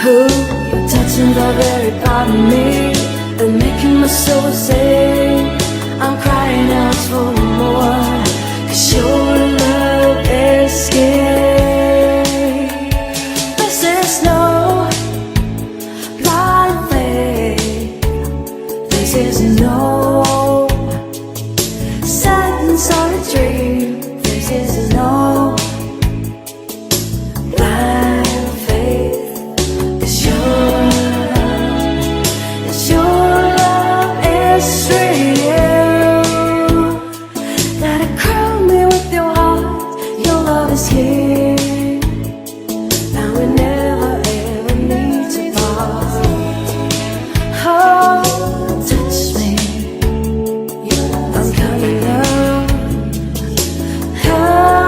Ooh, you're touching the very part of me and making my soul sing. I'm crying out for more, 'cause your love escapes. This is no blind faith. This is no sad and solid dream. This is no blind faith. It's your love is real. Gotta crown me with your heart. Your love is here, and we never ever need to part. Oh, touch me, I'm coming up. Coming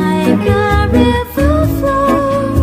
like a river flows.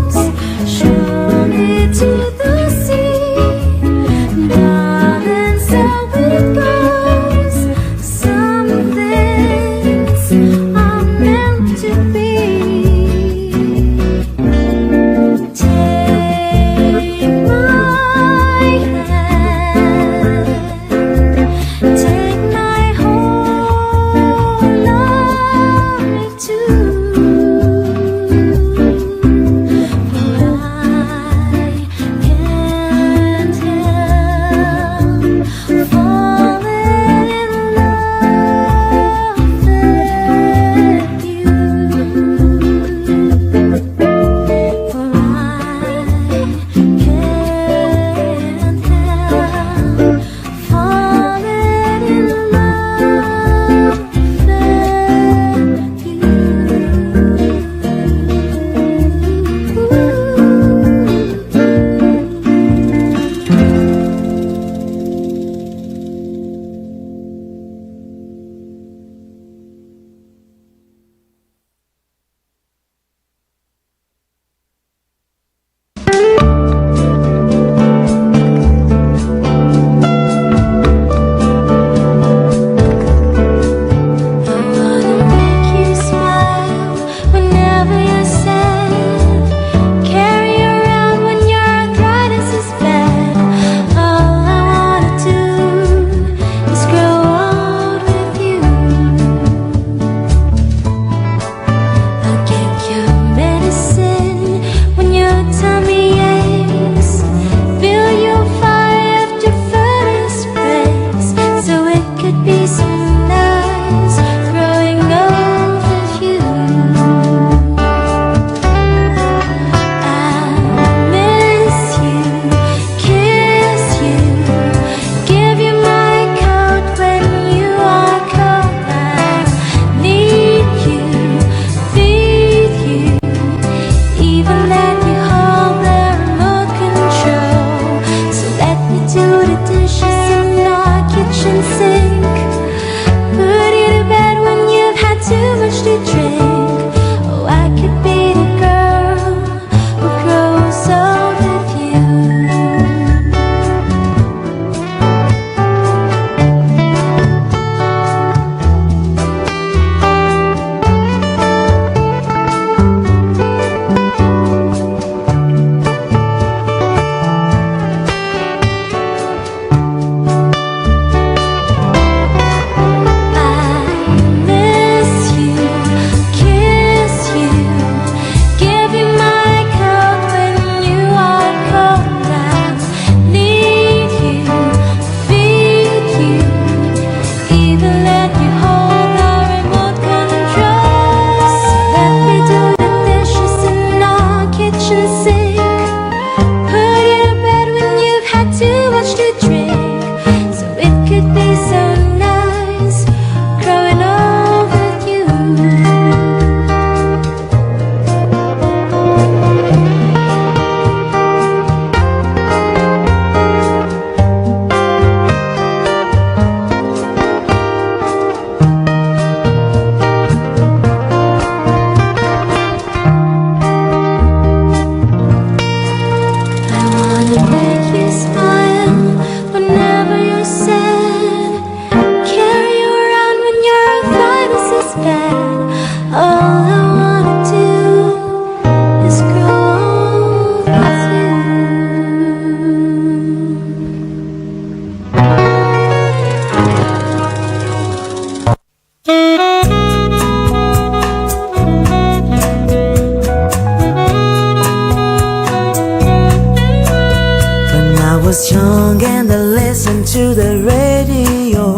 was young and I listened to the radio,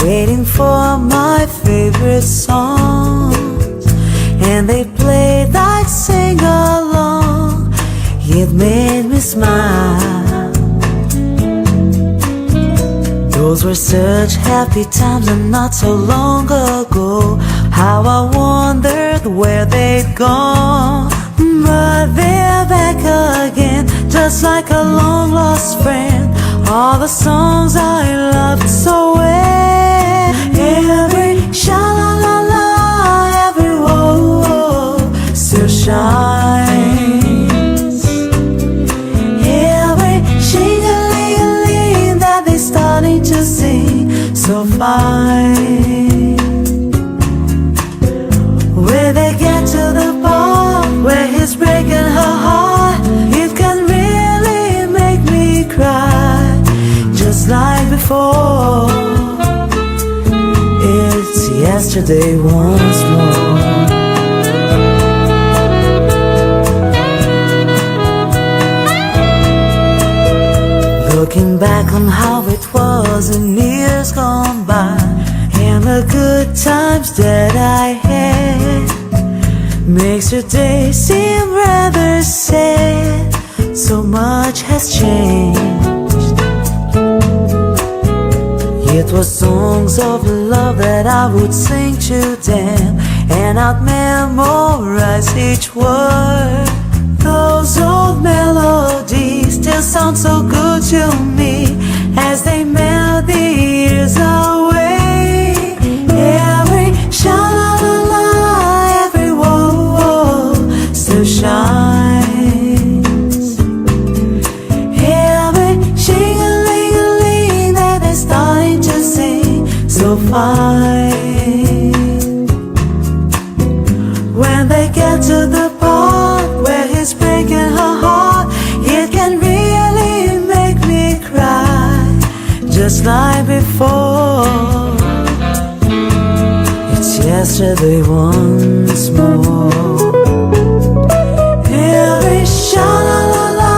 waiting for my favorite songs, and they played, I'd sing along. It made me smile. Those were such happy times, and not so long ago, how I wondered where they'd gone. But they're back again, just like a long-lost friend. All the songs I loved so well, every sha-la-la-la, every whoa-whoa still shines. Every shing-a-ling-a-ling that they're starting to sing so fine. Where they get to the part where he's breaking her heart, it can really make me cry, just like before. It's yesterday once more. Looking back on how it was in years gone by, and the good times that I had, makes your day seem rather sad. So much has changed. It was songs of love that I would sing to them, and I'd memorize each word. Those old melodies still sound so good to me as they melt the years away. Every sha-la-la-la, every whoa-whoa still shines. Every shing-a-ling-a-ling that they're starting to sing so fine. When they get to the part where he's breaking her heart, it can really make me cry, just like before. It's yesterday once more. Every sha-la-la-la,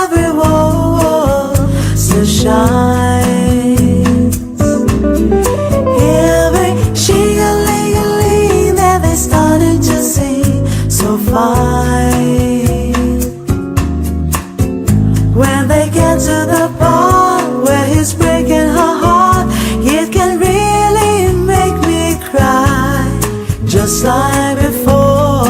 every whoa-whoa still shines. Every shing-a-ling-a-ling that they started to sing so fine. When they get to the part where he's breaking her heart, it can really make me cry, just like before.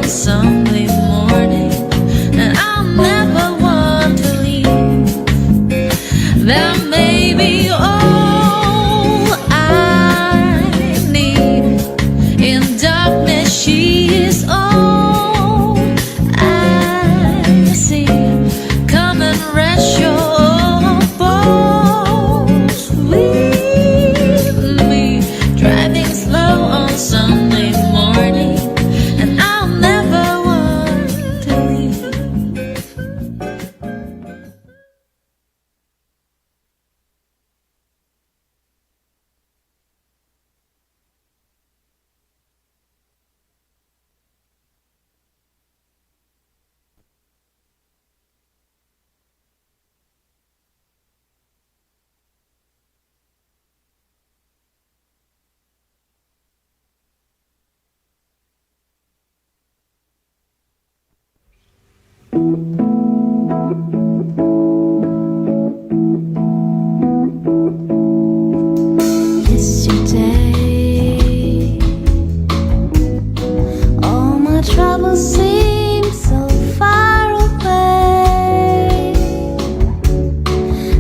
Sunday morning, and I'll never want to leave. That may be all I need. In darkness, she is all I see. Come and rest your bones with me, driving slow on Sunday morning, and I'll never want to leave. Yesterday, all my troubles seem so far away.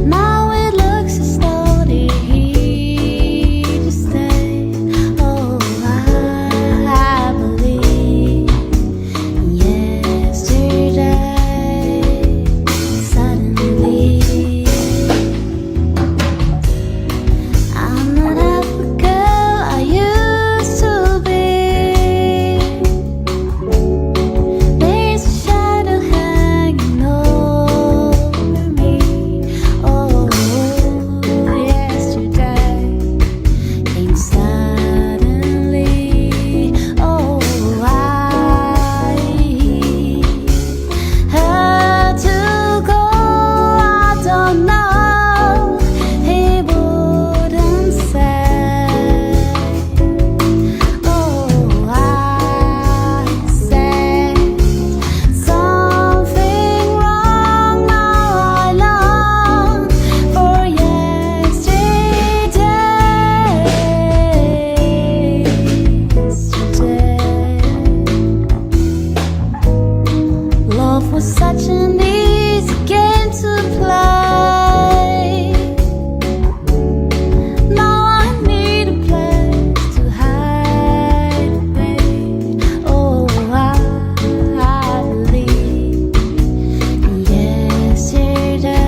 Now it looks as though they're here to stay. Oh, I believe yesterday, suddenly I'm not half the girl I used to be. There's a shadow hanging over me. Oh, yesterday came suddenly. Oh, I had to go. I don't know. He wouldn't say. Oh, I said something wrong. Now I long for yesterday. Love was such an easy game to play. Now I need a place to hide away. Oh, I believe yesterday.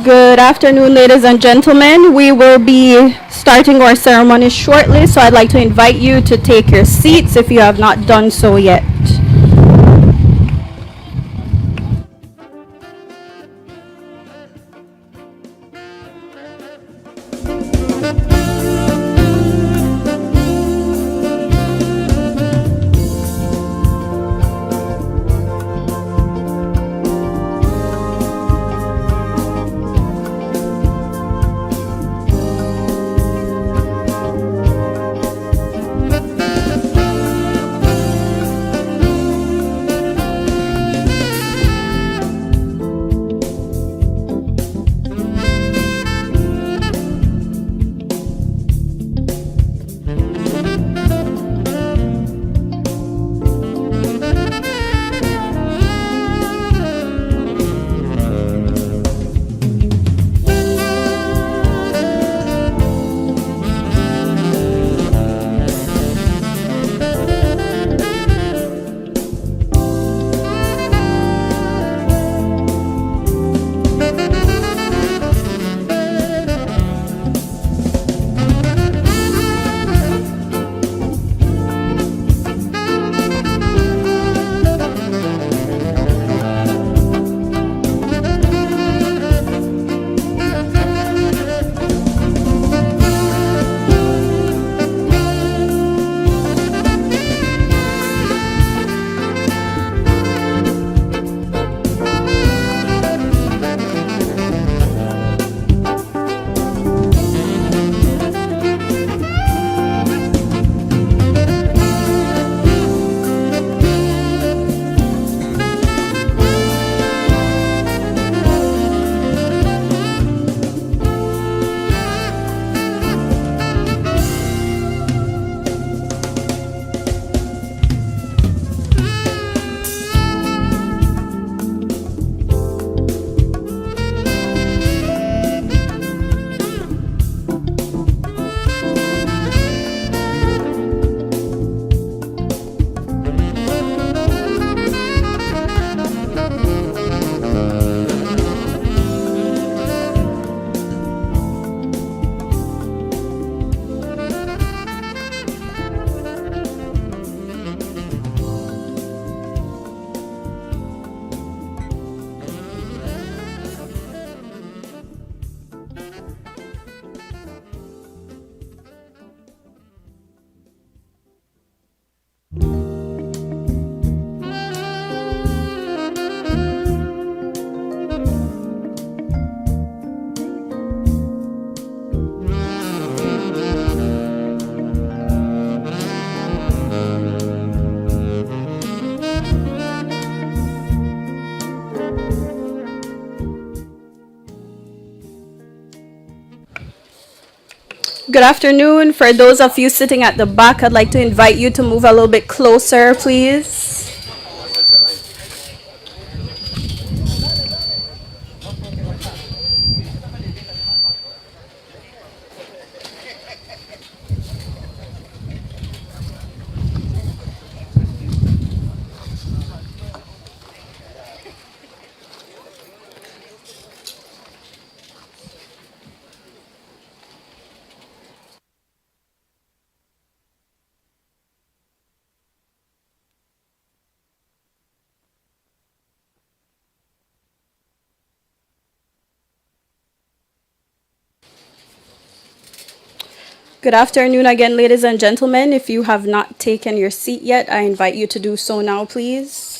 Good afternoon, ladies and gentlemen. We will be starting our ceremony shortly, so I'd like to invite you to take your seats if you have not done so yet. Good afternoon. For those of you sitting at the back, I'd like to invite you to move a little bit closer, please. Good afternoon again, ladies and gentlemen. If you have not taken your seat yet, I invite you to do so now, please.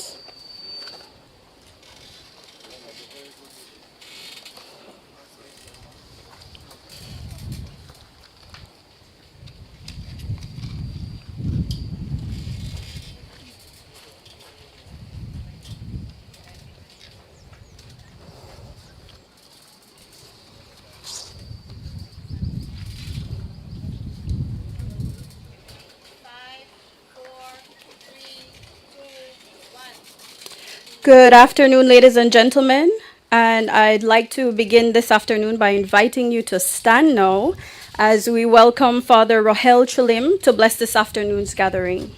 Good afternoon, ladies and gentlemen. And I'd like to begin this afternoon by inviting you to stand now as we welcome Father Rahel Chulim to bless this afternoon's gathering.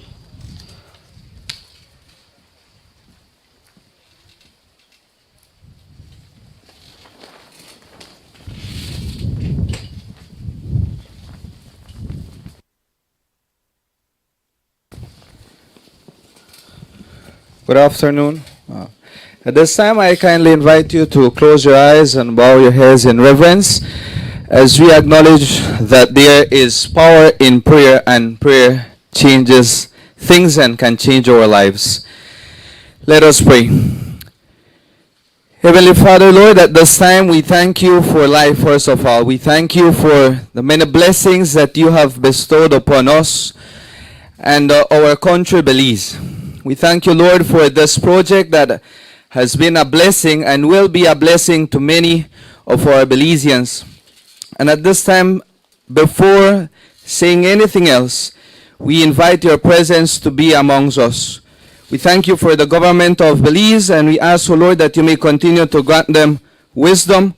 Good afternoon. At this time, I kindly invite you to close your eyes and bow your heads in reverence as we acknowledge that there is power in prayer and prayer changes things and can change our lives. Let us pray. Heavenly Father, Lord, at this time we thank you for life first of all. We thank you for the many blessings that you have bestowed upon us and our country, Belize. We thank you, Lord, for this project that has been a blessing and will be a blessing to many of our Belizeans. And at this time, before saying anything else, we invite your presence to be amongst us. We thank you for the government of Belize, and we ask, O Lord, that you may continue to grant them wisdom,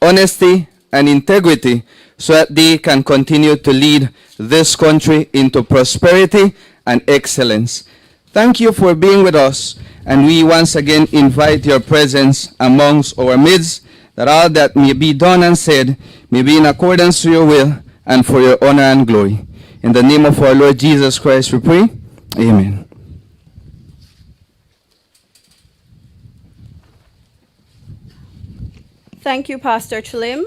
honesty, and integrity so that they can continue to lead this country into prosperity and excellence. Thank you for being with us, and we once again invite your presence amongst our midst, that all that may be done and said may be in accordance to your will and for your honor and glory. In the name of our Lord Jesus Christ we pray. Amen. Thank you, Pastor Chilim.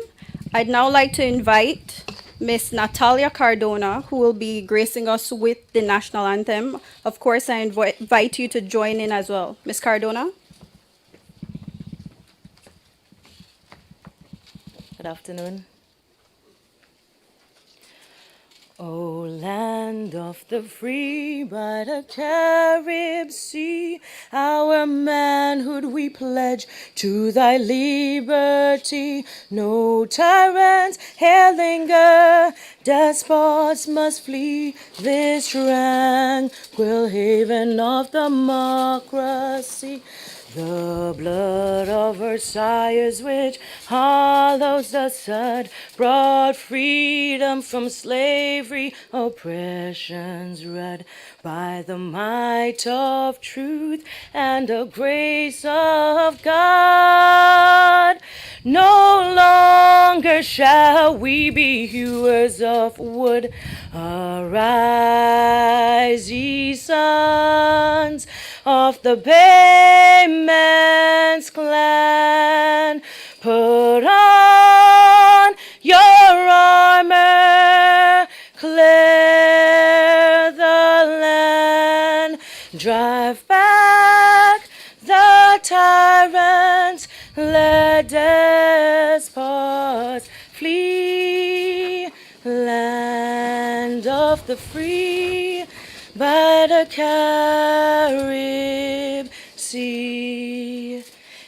I'd now like to invite Miss Natalia Cardona, who will be gracing us with the national anthem. Of course, I invite you to join in as well. Miss Cardona? Good afternoon. O land of the free by the Carib Sea, our manhood we pledge to thy liberty. No tyrants here linger, despots must flee this tranquil haven of democracy. The blood of our sires which hollows the sod brought freedom from slavery, oppression's rod. By the might of truth and the grace of God, no longer shall we be hewers of wood. Arise, ye sons of the Bayman's clan, put on your armor, clear the land, drive back the tyrants, let despots flee. Land of the free by the Carib Sea.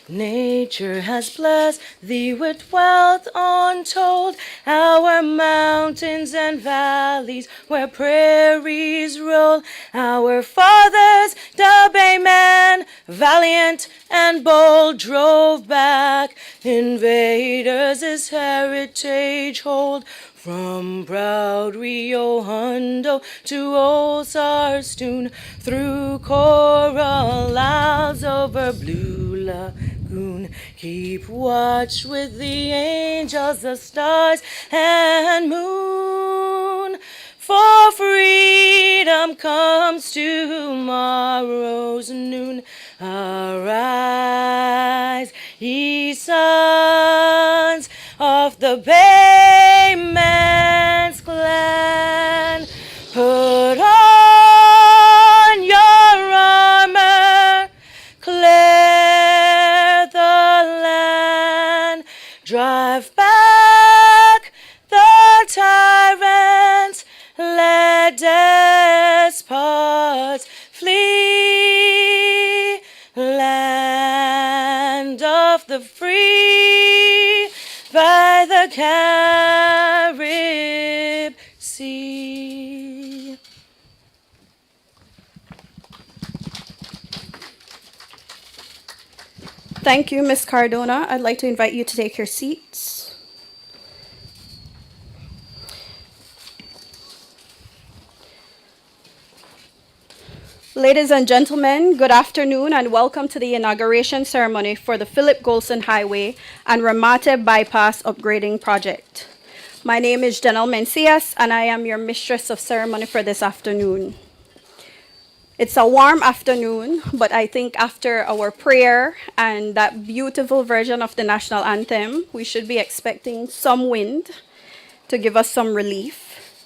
Nature has blessed thee with wealth untold, our mountains and valleys where prairies roll. Our fathers, the Bayman, valiant and bold, drove back invaders his heritage hold. From proud Rio Hondo to old Sarstoon, through coral isles over blue lagoon, keep watch with the angels, the stars and moon. For freedom comes tomorrow's noon. Arise, ye sons of the Bayman's clan, put on your armor, clear the land, drive back the tyrants, let despots flee. Land of the free by the Carib Sea. Thank you, Ms. Cardona. I'd like to invite you to take your seats. Ladies and gentlemen, good afternoon and welcome to the inauguration ceremony for the Philip Goldson Highway and Remate Bypass Upgrading Project. My name is Janelle Mencias and I am your mistress of ceremony for this afternoon. It's a warm afternoon, but I think after our prayer and that beautiful version of the national anthem, we should be expecting some wind to give us some relief.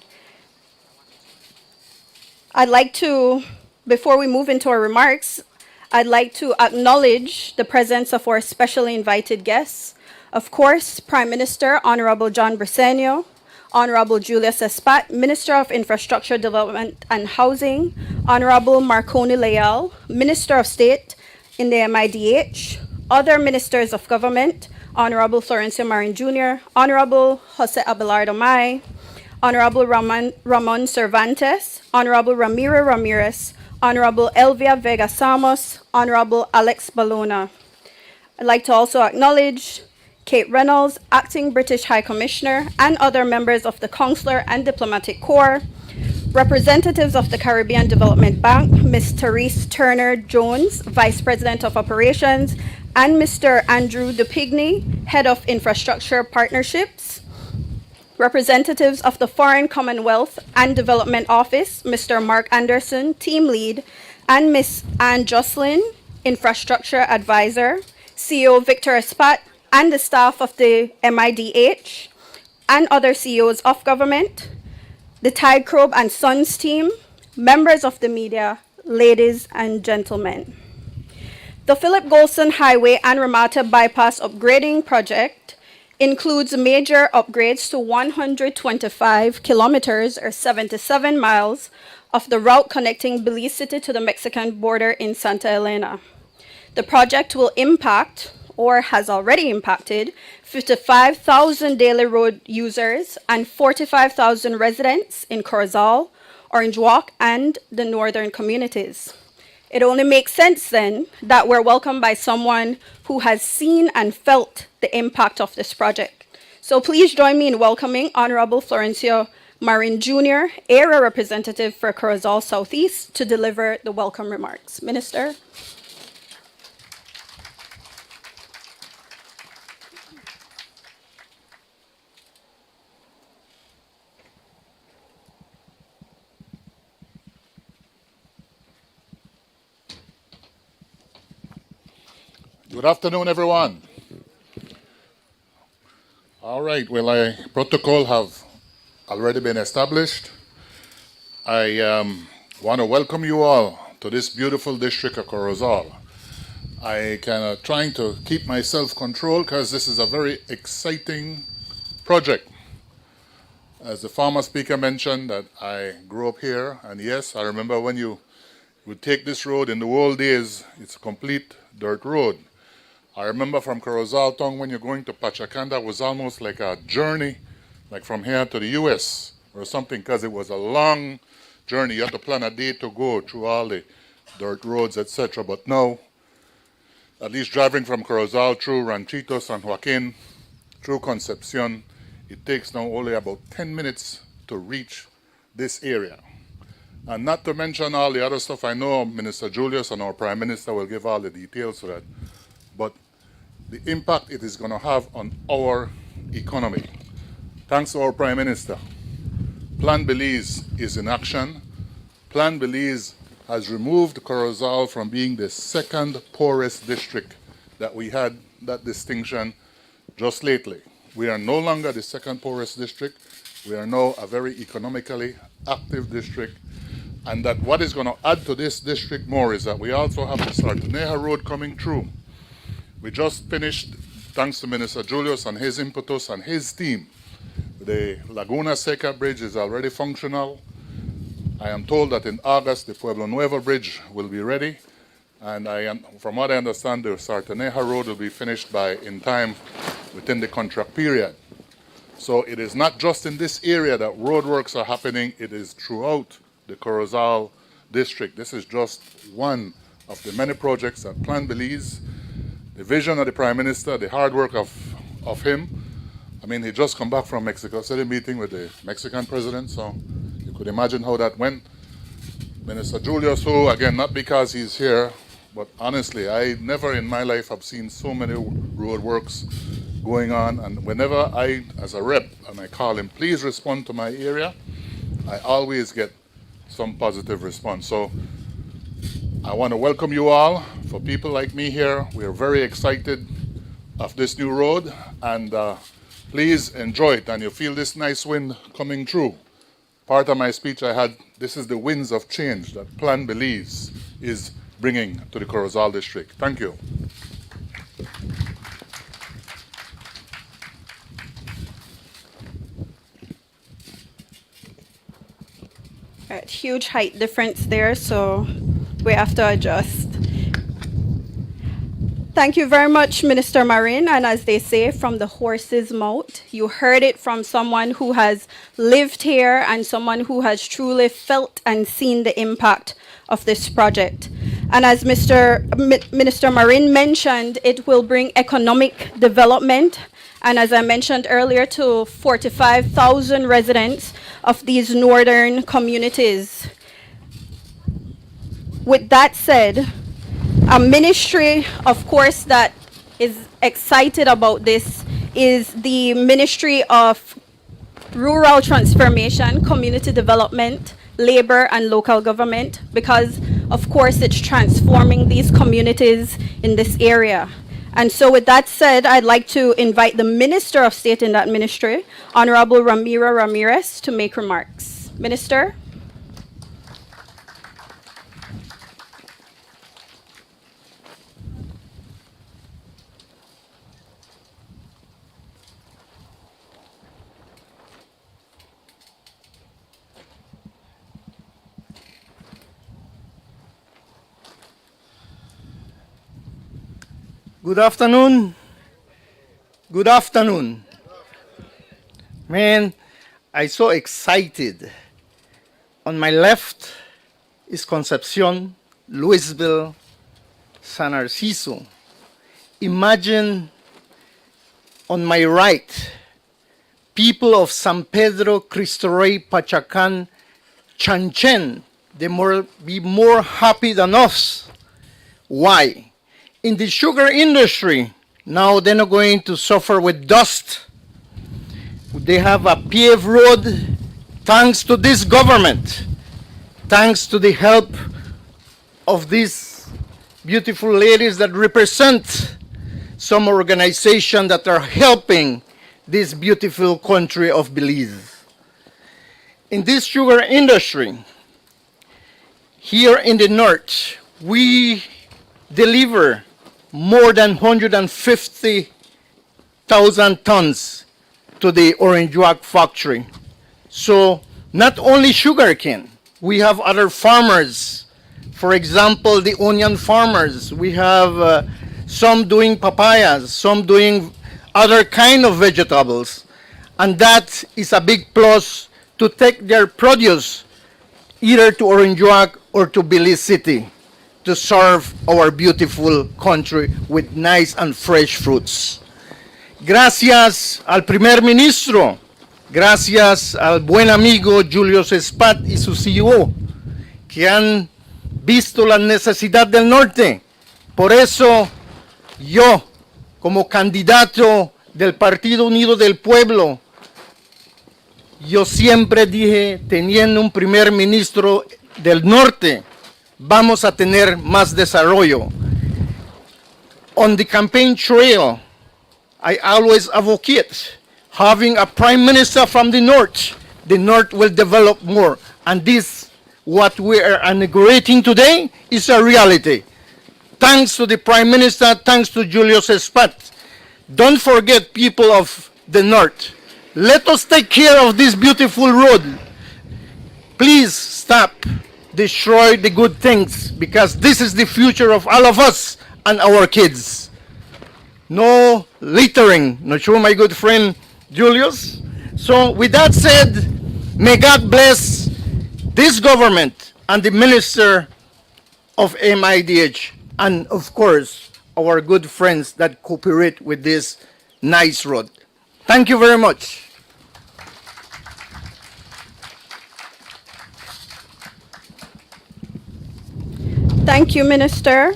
I'd like to, before we move into our remarks, I'd like to acknowledge the presence of our specially invited guests. Of course, Prime Minister Honorable John Briceño, Honorable Julius Espat, Minister of Infrastructure Development and Housing, Honorable Marconi Leal, Minister of State in the MIDH, other Ministers of Government, Honorable Florencio Marin Jr., Honorable Jose Abelardo May, Honorable Ramon Cervantes, Honorable Ramiro Ramirez, Honorable Elvia Vega Samos, Honorable Alex Balona. I'd like to also acknowledge Kate Reynolds, Acting British High Commissioner, and other members of the Consular and Diplomatic Corps, representatives of the Caribbean Development Bank, Ms. Therese Turner Jones, Vice President of Operations, and Mr. Andrew DePigney, Head of Infrastructure Partnerships, representatives of the Foreign Commonwealth and Development Office, Mr. Mark Anderson, Team Lead, and Ms. Anne Jocelyn, Infrastructure Advisor, CEO Victor Espat, and the staff of the MIDH, and other CEOs of government, the Tide Crobe and Sons team, members of the media, ladies and gentlemen. The Philip Goldson Highway and Remate Bypass Upgrading Project includes major upgrades to 125 kilometers or 77 miles of the route connecting Belize City to the Mexican border in Santa Elena. The project will impact, or has already impacted, 55,000 daily road users and 45,000 residents in Corozal, Orange Walk, and the northern communities. It only makes sense then that we're welcomed by someone who has seen and felt the impact of this project. So please join me in welcoming Honorable Florencio Marin Jr., Area Representative for Corozal Southeast, to deliver the welcome remarks. Minister. Good afternoon, everyone. All right, well, protocol have already been established. I want to welcome you all to this beautiful district of Corozal. I kind of trying to keep my self-control because this is a very exciting project. As the former speaker mentioned, that I grew up here, and yes, I remember when you would take this road in the old days, it's a complete dirt road. I remember from Corozal town when you're going to Pachacanda, it was almost like a journey, like from here to the US or something, because it was a long journey. You had to plan a day to go through all the dirt roads, etc. But now, at least driving from Corozal through Ranchito, San Joaquin, through Concepcion, it takes now only about 10 minutes to reach this area. And not to mention all the other stuff. I know Minister Julius and our Prime Minister will give all the details to that. But the impact it is going to have on our economy. Thanks to our Prime Minister. Plan Belize is in action. Plan Belize has removed Corozal from being the second poorest district that we had that distinction just lately. We are no longer the second poorest district. We are now a very economically active district. And that what is going to add to this district more is that we also have the Sartaneja Road coming through. We just finished, thanks to Minister Julius and his impetus and his team, the Laguna Seca Bridge is already functional. I am told that in August, the Pueblo Nuevo Bridge will be ready. And from what I understand, the Sartaneja Road will be finished in time within the contract period. So it is not just in this area that roadworks are happening, it is throughout the Corozal district. This is just one of the many projects that Plan Belize, the vision of the Prime Minister, the hard work of him. I mean, he just come back from Mexico City meeting with the Mexican president, so you could imagine how that went. Minister Julius, who, again, not because he's here, but honestly, I never in my life have seen so many road works going on, and whenever I, as a rep, and I call him, please respond to my area, I always get some positive response. So I want to welcome you all. For people like me here, we are very excited of this new road, and please enjoy it. And you feel this nice wind coming through. Part of my speech I had, this is the winds of change that Plan Belize is bringing to the Corozal district. Thank you. Right, huge height difference there, so we have to adjust. Thank you very much, Minister Marin. And as they say, from the horse's mouth, you heard it from someone who has lived here and someone who has truly felt and seen the impact of this project. And as Minister Marin mentioned, it will bring economic development. And as I mentioned earlier, to 45,000 residents of these northern communities. With that said, a ministry, of course, that is excited about this is the Ministry of Rural Transformation, Community Development, Labor and Local Government, because, of course, it's transforming these communities in this area. And so with that said, I'd like to invite the Minister of State in that ministry, Honorable Ramira Ramirez, to make remarks. Minister. Good afternoon. Good afternoon. Man, I'm so excited. On my left is Concepcion, Louisville, San Narciso. Imagine on my right, people of San Pedro, Cristo Rey, Pachacan, Chanchen. They be more happy than us. Why? In the sugar industry, now they're not going to suffer with dust. They have a paved road thanks to this government, thanks to the help of these beautiful ladies that represent some organization that are helping this beautiful country of Belize. In this sugar industry, here in the north, we deliver more than 150,000 tons to the Orange Walk factory. So not only sugarcane, we have other farmers. For example, the onion farmers. We have some doing papayas, some doing other kind of vegetables. And that is a big plus to take their produce either to Orange Walk or to Belize City, to serve our beautiful country with nice and fresh fruits. Gracias al primer ministro, gracias al buen amigo Julio Sespat y su CEO, que han visto la necesidad del norte. Por eso yo, como candidato del Partido Unido del Pueblo, yo siempre dije, teniendo un primer ministro del norte, vamos a tener más desarrollo. On the campaign trail, I always advocate having a prime minister from the north will develop more. And this, what we are inaugurating today, is a reality. Thanks to the prime minister, thanks to Julius Espat. Don't forget, people of the north, let us take care of this beautiful road. Please stop. Destroy the good things, because this is the future of all of us and our kids. No littering, not true, my good friend Julius? So with that said, may God bless this government and the Minister of MIDH, and of course, our good friends that cooperate with this nice road. Thank you very much. Thank you, Minister.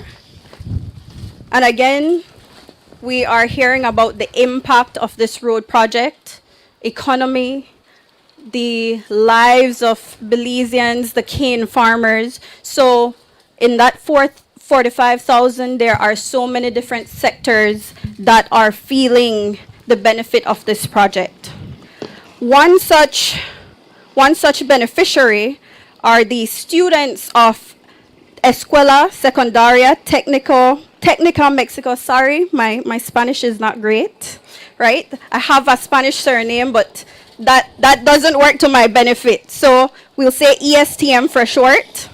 And again, we are hearing about the impact of this road project, economy, the lives of Belizeans, the cane farmers. So In that 45,000, there are so many different sectors that are feeling the benefit of this project. One such beneficiary are the students of Escuela Secundaria Técnica Mexico. Sorry, my Spanish is not great, right? I have a Spanish surname, but that doesn't work to my benefit. So we'll say ESTM for short,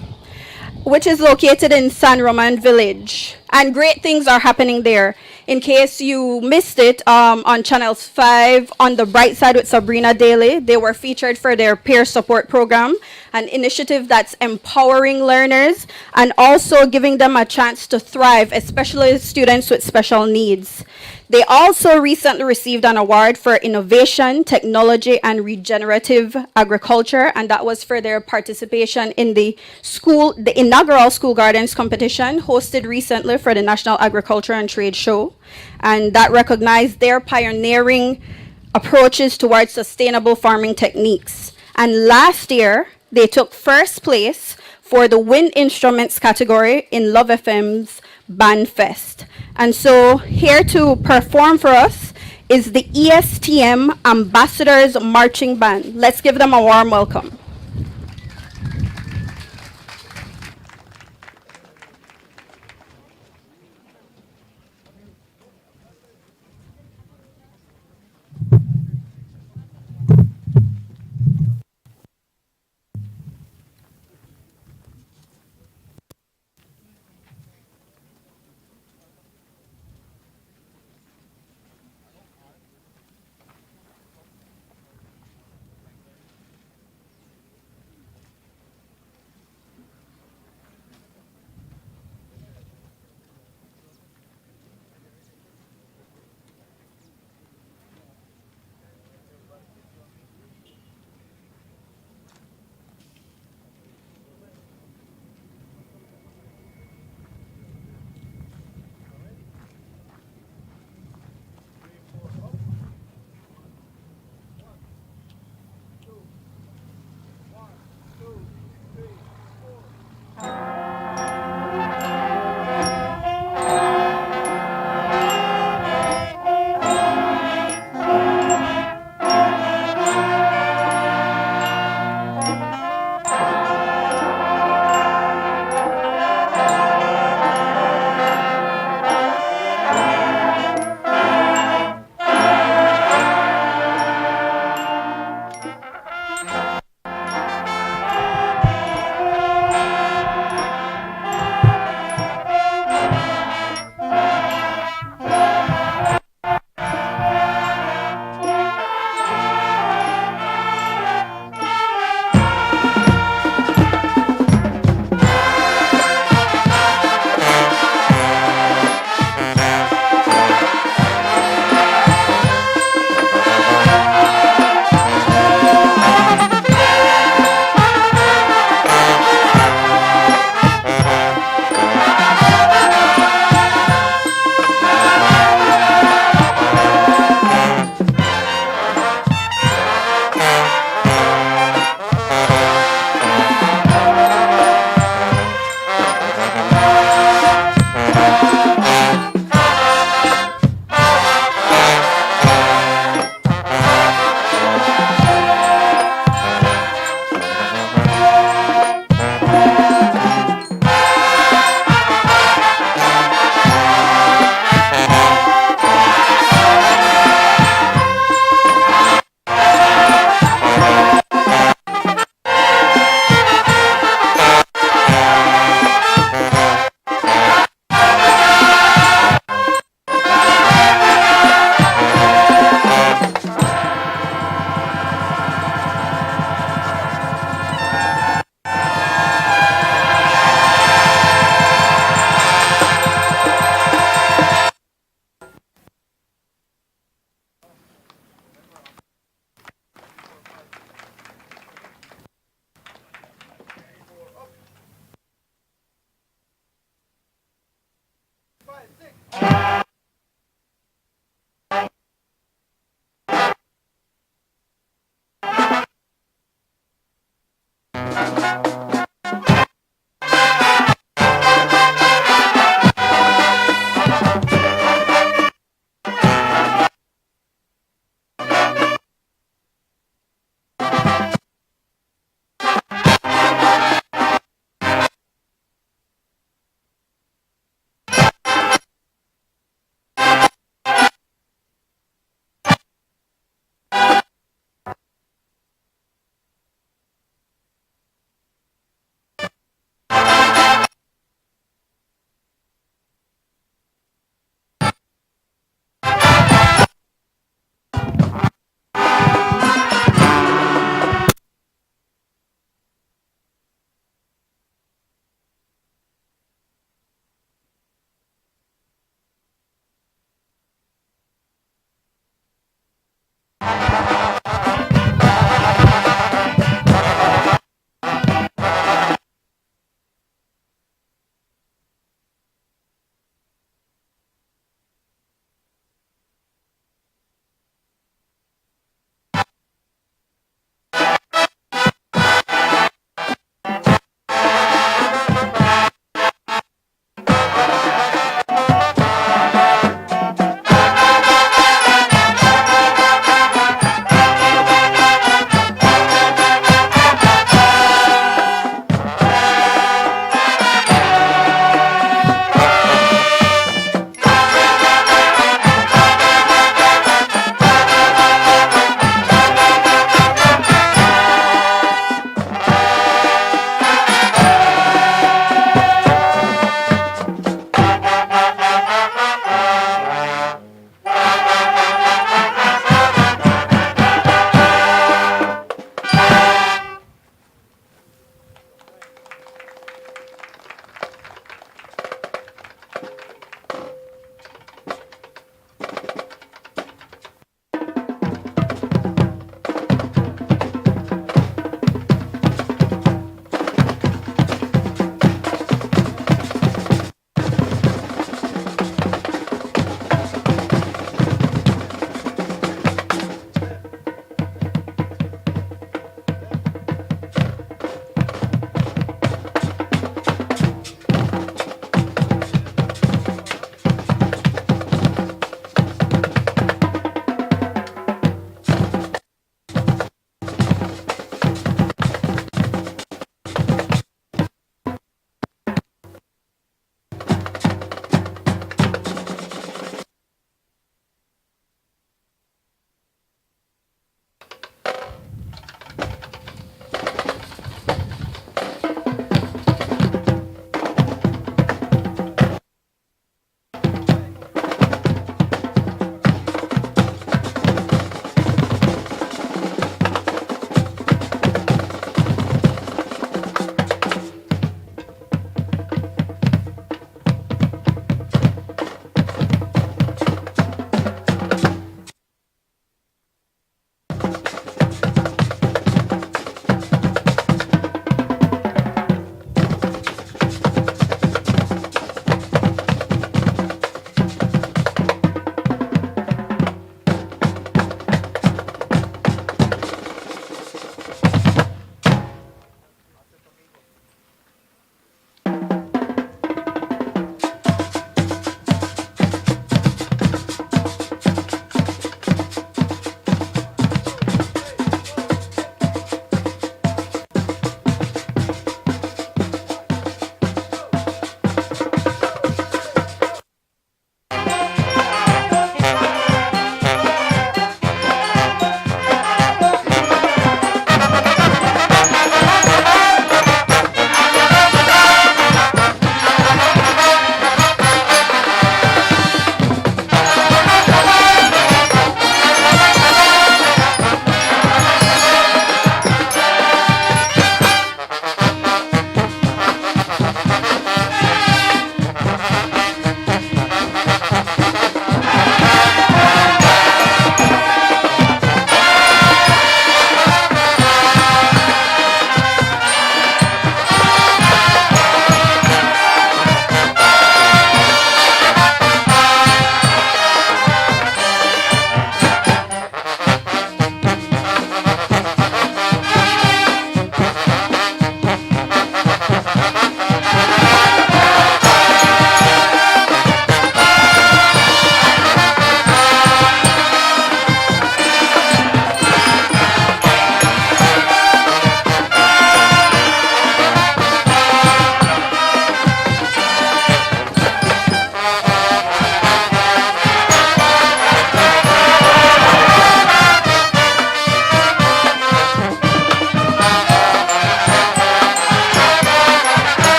which is located in San Roman Village. And great things are happening there. In case you missed it, on Channels 5, on the Bright Side with Sabrina Daly, they were featured for their peer support program, an initiative that's empowering learners and also giving them a chance to thrive, especially students with special needs. They also recently received an award for innovation, technology, and regenerative agriculture, and that was for their participation in the inaugural School Gardens competition hosted recently for the National Agriculture and Trade Show, and that recognized their pioneering approaches towards sustainable farming techniques. And last year, they took first place for the wind instruments category in Love FM's Band Fest. And so here to perform for us is the ESTM Ambassadors Marching Band. Let's give them a warm welcome.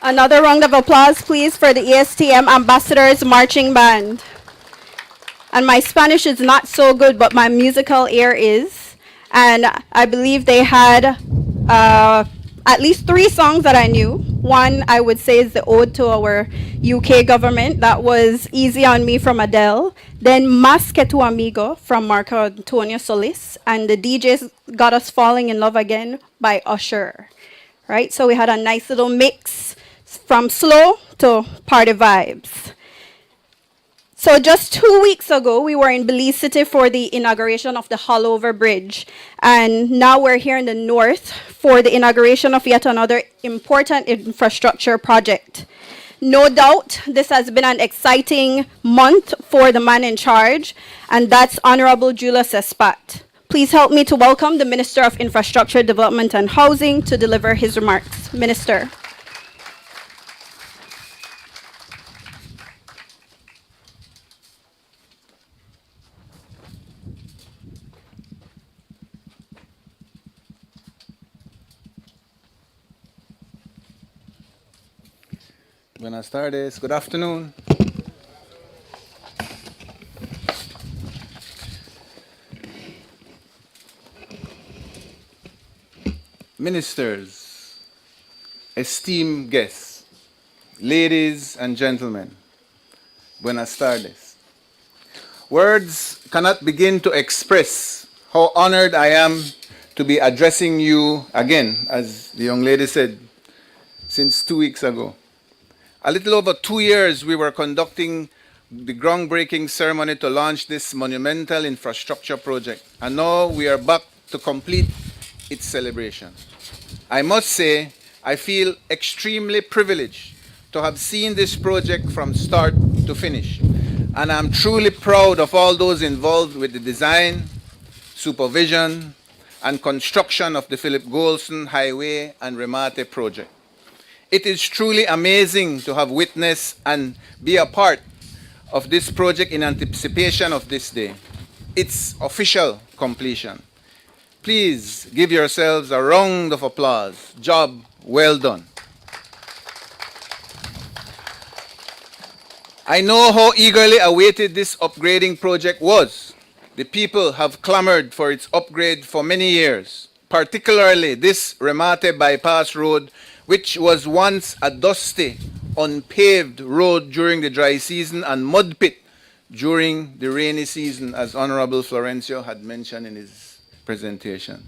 Another round of applause, please, for the ESTM Ambassadors Marching Band. And my Spanish is not so good, but my musical ear is. And I believe they had at least 3 songs that I knew. One, I would say, is the ode to our UK government. That was Easy on Me from Adele. Then Mas que tu amigo from Marco Antonio Solis. And the DJs got us falling in love again by Usher. Right? So we had a nice little mix from slow to party vibes. So just 2 weeks ago, we were in Belize City for the inauguration of the Hollover Bridge. And now we're here in the north for the inauguration of yet another important infrastructure project. No doubt, this has been an exciting month for the man in charge, and that's Honorable Julius Espat. Please help me to welcome the Minister of Infrastructure, Development and Housing to deliver his remarks. Minister. Buenas tardes. Good afternoon. Ministers, esteemed guests, ladies and gentlemen, buenas tardes. Words cannot begin to express how honored I am to be addressing you again, as the young lady said, since 2 weeks ago. A little over 2 years, we were conducting the groundbreaking ceremony to launch this monumental infrastructure project, and now we are back to complete its celebration. I must say, I feel extremely privileged to have seen this project from start to finish, and I'm truly proud of all those involved with the design, supervision, and construction of the Philip Goldson Highway and Remate project. It is truly amazing to have witnessed and be a part of this project in anticipation of this day, its official completion. Please give yourselves a round of applause. Job well done. I know how eagerly awaited this upgrading project was. The people have clamored for its upgrade for many years, particularly this Remate bypass road, which was once a dusty, unpaved road during the dry season and mud pit during the rainy season, as Honorable Florencio had mentioned in his presentation.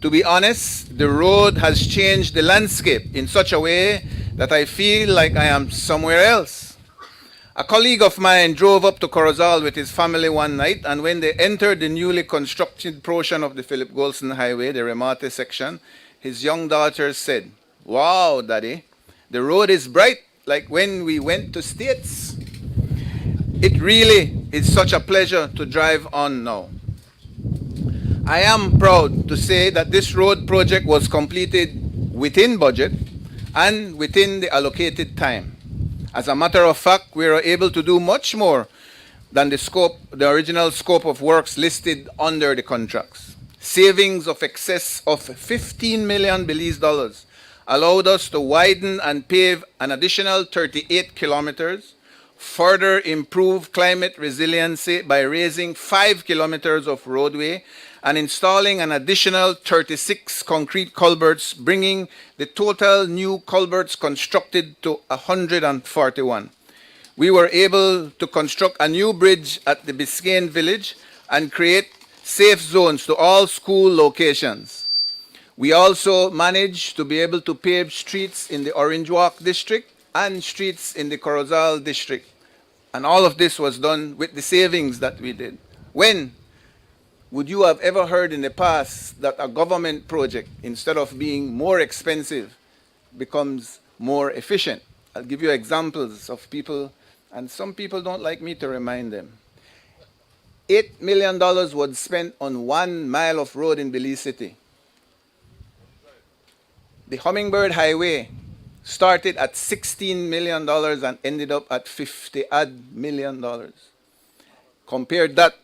To be honest, the road has changed the landscape in such a way that I feel like I am somewhere else. A colleague of mine drove up to Corozal with his family one night, and when they entered the newly constructed portion of the Philip Goldson Highway, the Remate section, his young daughter said, "Wow, Daddy, the road is bright like when we went to States." It really is such a pleasure to drive on now. I am proud to say that this road project was completed within budget and within the allocated time. As a matter of fact, we were able to do much more than the original scope of works listed under the contracts. Savings of excess of 15 million Belize dollars allowed us to widen and pave an additional 38 kilometers, further improve climate resiliency by raising 5 kilometers of roadway and installing an additional 36 concrete culverts, bringing the total new culverts constructed to 141. We were able to construct a new bridge at the Biscayne village and create safe zones to all school locations. We also managed to be able to pave streets in the Orange Walk district and streets in the Corozal district. And all of this was done with the savings that we did. When would you have ever heard in the past that a government project, instead of being more expensive, becomes more efficient? I'll give you examples of people, and some people don't like me to remind them. $8 million was spent on 1 mile of road in Belize City. The Hummingbird Highway started at $16 million and ended up at $50-odd million. Compare that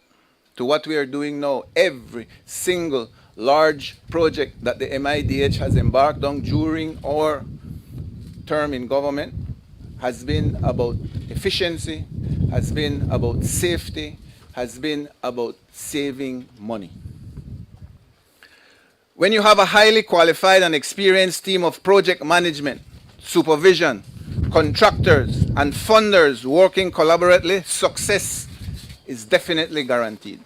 to what we are doing now. Every single large project that the MIDH has embarked on during our term in government has been about efficiency, has been about safety, has been about saving money. When you have a highly qualified and experienced team of project management, supervision, contractors, and funders working collaboratively, success is definitely guaranteed.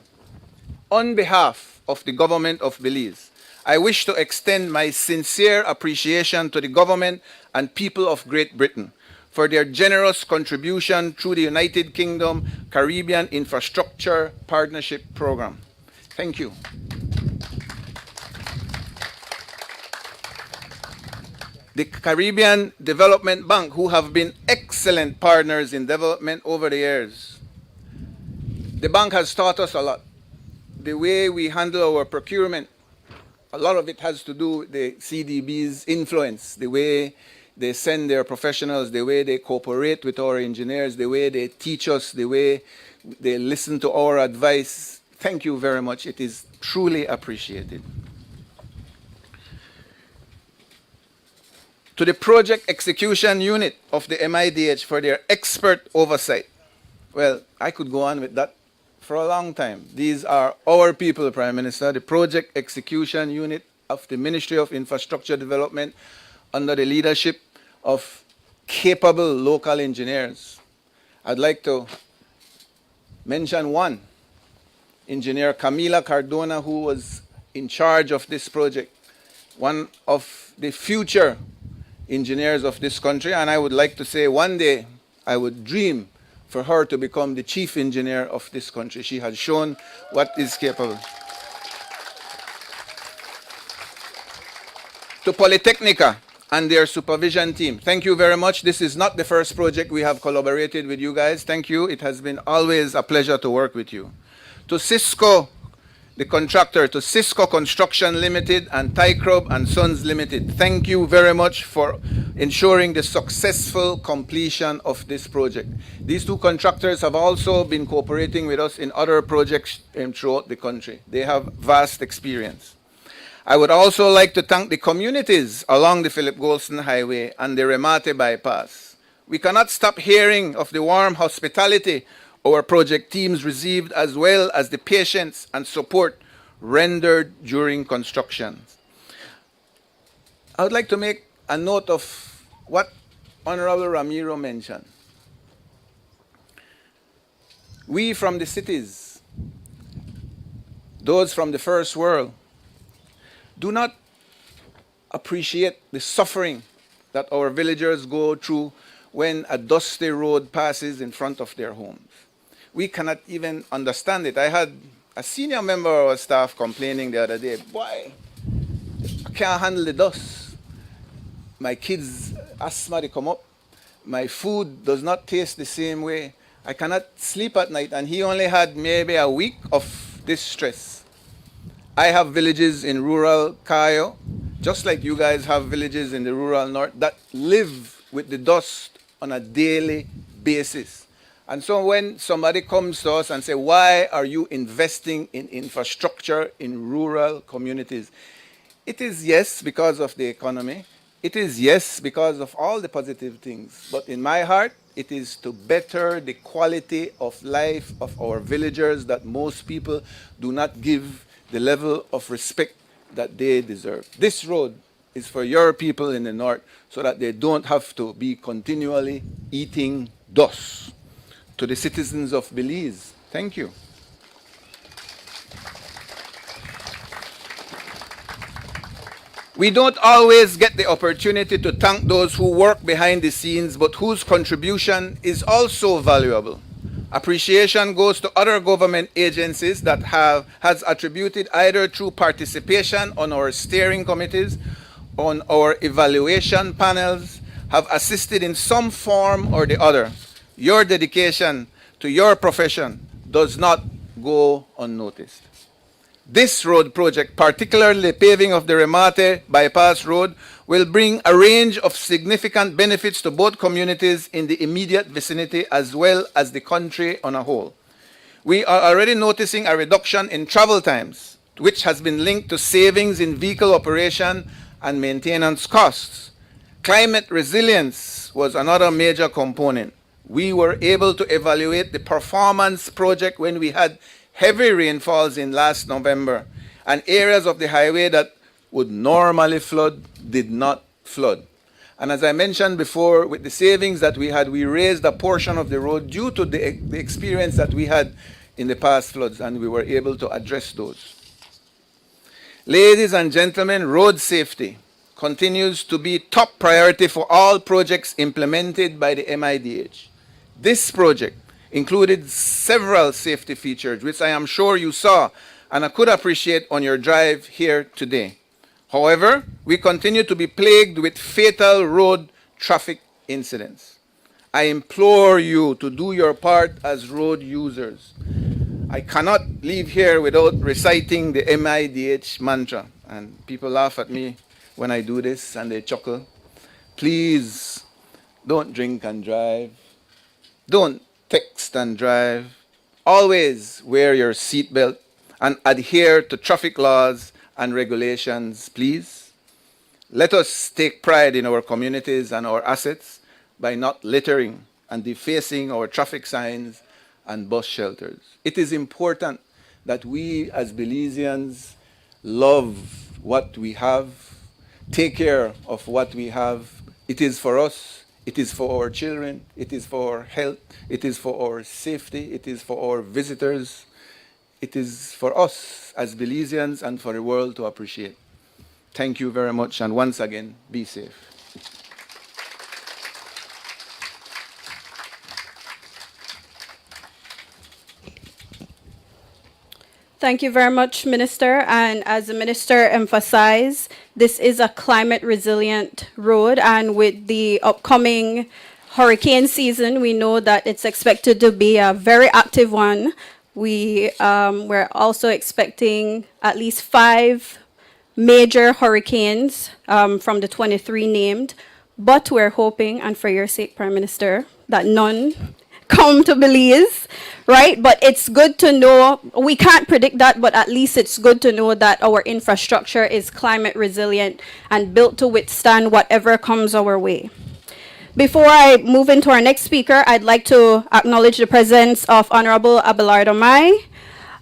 On behalf of the government of Belize, I wish to extend my sincere appreciation to the government and people of Great Britain for their generous contribution through the United Kingdom Caribbean Infrastructure Partnership Program. Thank you. The Caribbean Development Bank, who have been excellent partners in development over the years. The bank has taught us a lot. The way we handle our procurement, a lot of it has to do with the CDB's influence, the way they send their professionals, the way they cooperate with our engineers, the way they teach us, the way they listen to our advice. Thank you very much. It is truly appreciated. To the project execution unit of the MIDH for their expert oversight. Well, I could go on with that for a long time. These are our people, Prime Minister, the project execution unit of the Ministry of Infrastructure Development under the leadership of capable local engineers. I'd like to mention one, Engineer Camila Cardona, who was in charge of this project, one of the future engineers of this country, and I would like to say one day I would dream for her to become the chief engineer of this country. She has shown what is capable. To Polytechnica and their supervision team, thank you very much. This is not the first project we have collaborated with you guys. Thank you. It has been always a pleasure to work with you. To Cisco, the contractor, to Cisco Construction Limited and Tycrob and Sons Limited, thank you very much for ensuring the successful completion of this project. These two contractors have also been cooperating with us in other projects throughout the country. They have vast experience. I would also like to thank the communities along the Philip Goldson Highway and the Remate bypass. We cannot stop hearing of the warm hospitality our project teams received, as well as the patience and support rendered during construction. I would like to make a note of what Honorable Ramiro mentioned. We from the cities, those from the first world, do not appreciate the suffering that our villagers go through when a dusty road passes in front of their homes. We cannot even understand it. I had a senior member of our staff complaining the other day, boy, I can't handle the dust. My kids' asthma, they come up. My food does not taste the same way. I cannot sleep at night. And he only had maybe a week of this stress. I have villages in rural Cayo, just like you guys have villages in the rural north, that live with the dust on a daily basis. And so when somebody comes to us and say, why are you investing in infrastructure in rural communities? It is yes, because of the economy. It is yes, because of all the positive things. But in my heart, it is to better the quality of life of our villagers that most people do not give the level of respect that they deserve. This road is for your people in the north so that they don't have to be continually eating dust. To the citizens of Belize, thank you. We don't always get the opportunity to thank those who work behind the scenes, but whose contribution is also valuable. Appreciation goes to other government agencies that has attributed either through participation on our steering committees, on our evaluation panels, have assisted in some form or the other. Your dedication to your profession does not go unnoticed. This road project, particularly the paving of the Remate bypass road, will bring a range of significant benefits to both communities in the immediate vicinity as well as the country on a whole. We are already noticing a reduction in travel times, which has been linked to savings in vehicle operation and maintenance costs. Climate resilience was another major component. We were able to evaluate the performance project when we had heavy rainfalls in last November, and areas of the highway that would normally flood did not flood. And as I mentioned before, with the savings that we had, we raised a portion of the road due to the experience that we had in the past floods, and we were able to address those. Ladies and gentlemen, road safety continues to be top priority for all projects implemented by the MIDH. This project included several safety features, which I am sure you saw and I could appreciate on your drive here today. However, we continue to be plagued with fatal road traffic incidents. I implore you to do your part as road users. I cannot leave here without reciting the MIDH mantra, and people laugh at me when I do this and they chuckle. Please don't drink and drive. Don't text and drive. Always wear your seatbelt and adhere to traffic laws and regulations, please. Let us take pride in our communities and our assets by not littering and defacing our traffic signs and bus shelters. It is important that we as Belizeans love what we have, take care of what we have. It is for us, it is for our children, it is for our health, it is for our safety, it is for our visitors. It is for us as Belizeans and for the world to appreciate. Thank you very much, and once again, be safe. Thank you very much, Minister. And as the Minister emphasized, this is a climate resilient road, and with the upcoming hurricane season, we know that it's expected to be a very active one. We're also expecting at least 5 major hurricanes from the 23 named, but we're hoping, and for your sake, Prime Minister, that none come to Belize, right? But it's good to know, we can't predict that, but at least it's good to know that our infrastructure is climate resilient and built to withstand whatever comes our way. Before I move into our next speaker, I'd like to acknowledge the presence of Honorable Abelardo Mai,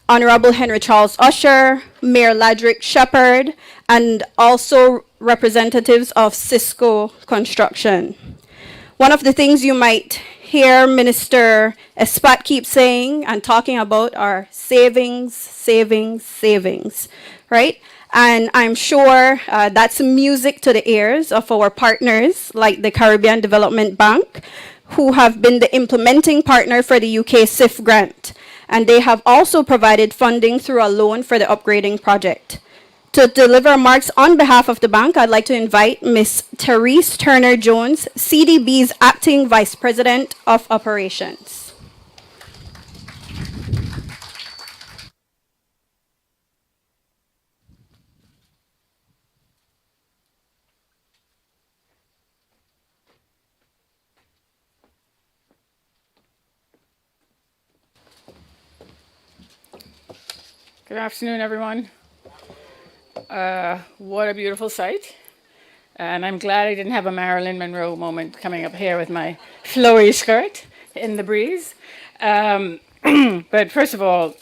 Honorable Henry Charles Usher, Mayor Ladrick Shepherd, and also representatives of Cisco Construction. One of the things you might hear Minister Espat keep saying and talking about are savings, savings, savings, right? And I'm sure that's music to the ears of our partners like the Caribbean Development Bank, who have been the implementing partner for the UK SIF grant. And they have also provided funding through a loan for the upgrading project. To deliver remarks on behalf of the bank, I'd like to invite Ms. Therese Turner-Jones, CDB's Acting Vice President of Operations. Good afternoon, everyone. What a beautiful sight. And I'm glad I didn't have a Marilyn Monroe moment coming up here with my flowy skirt in the breeze. But first of all,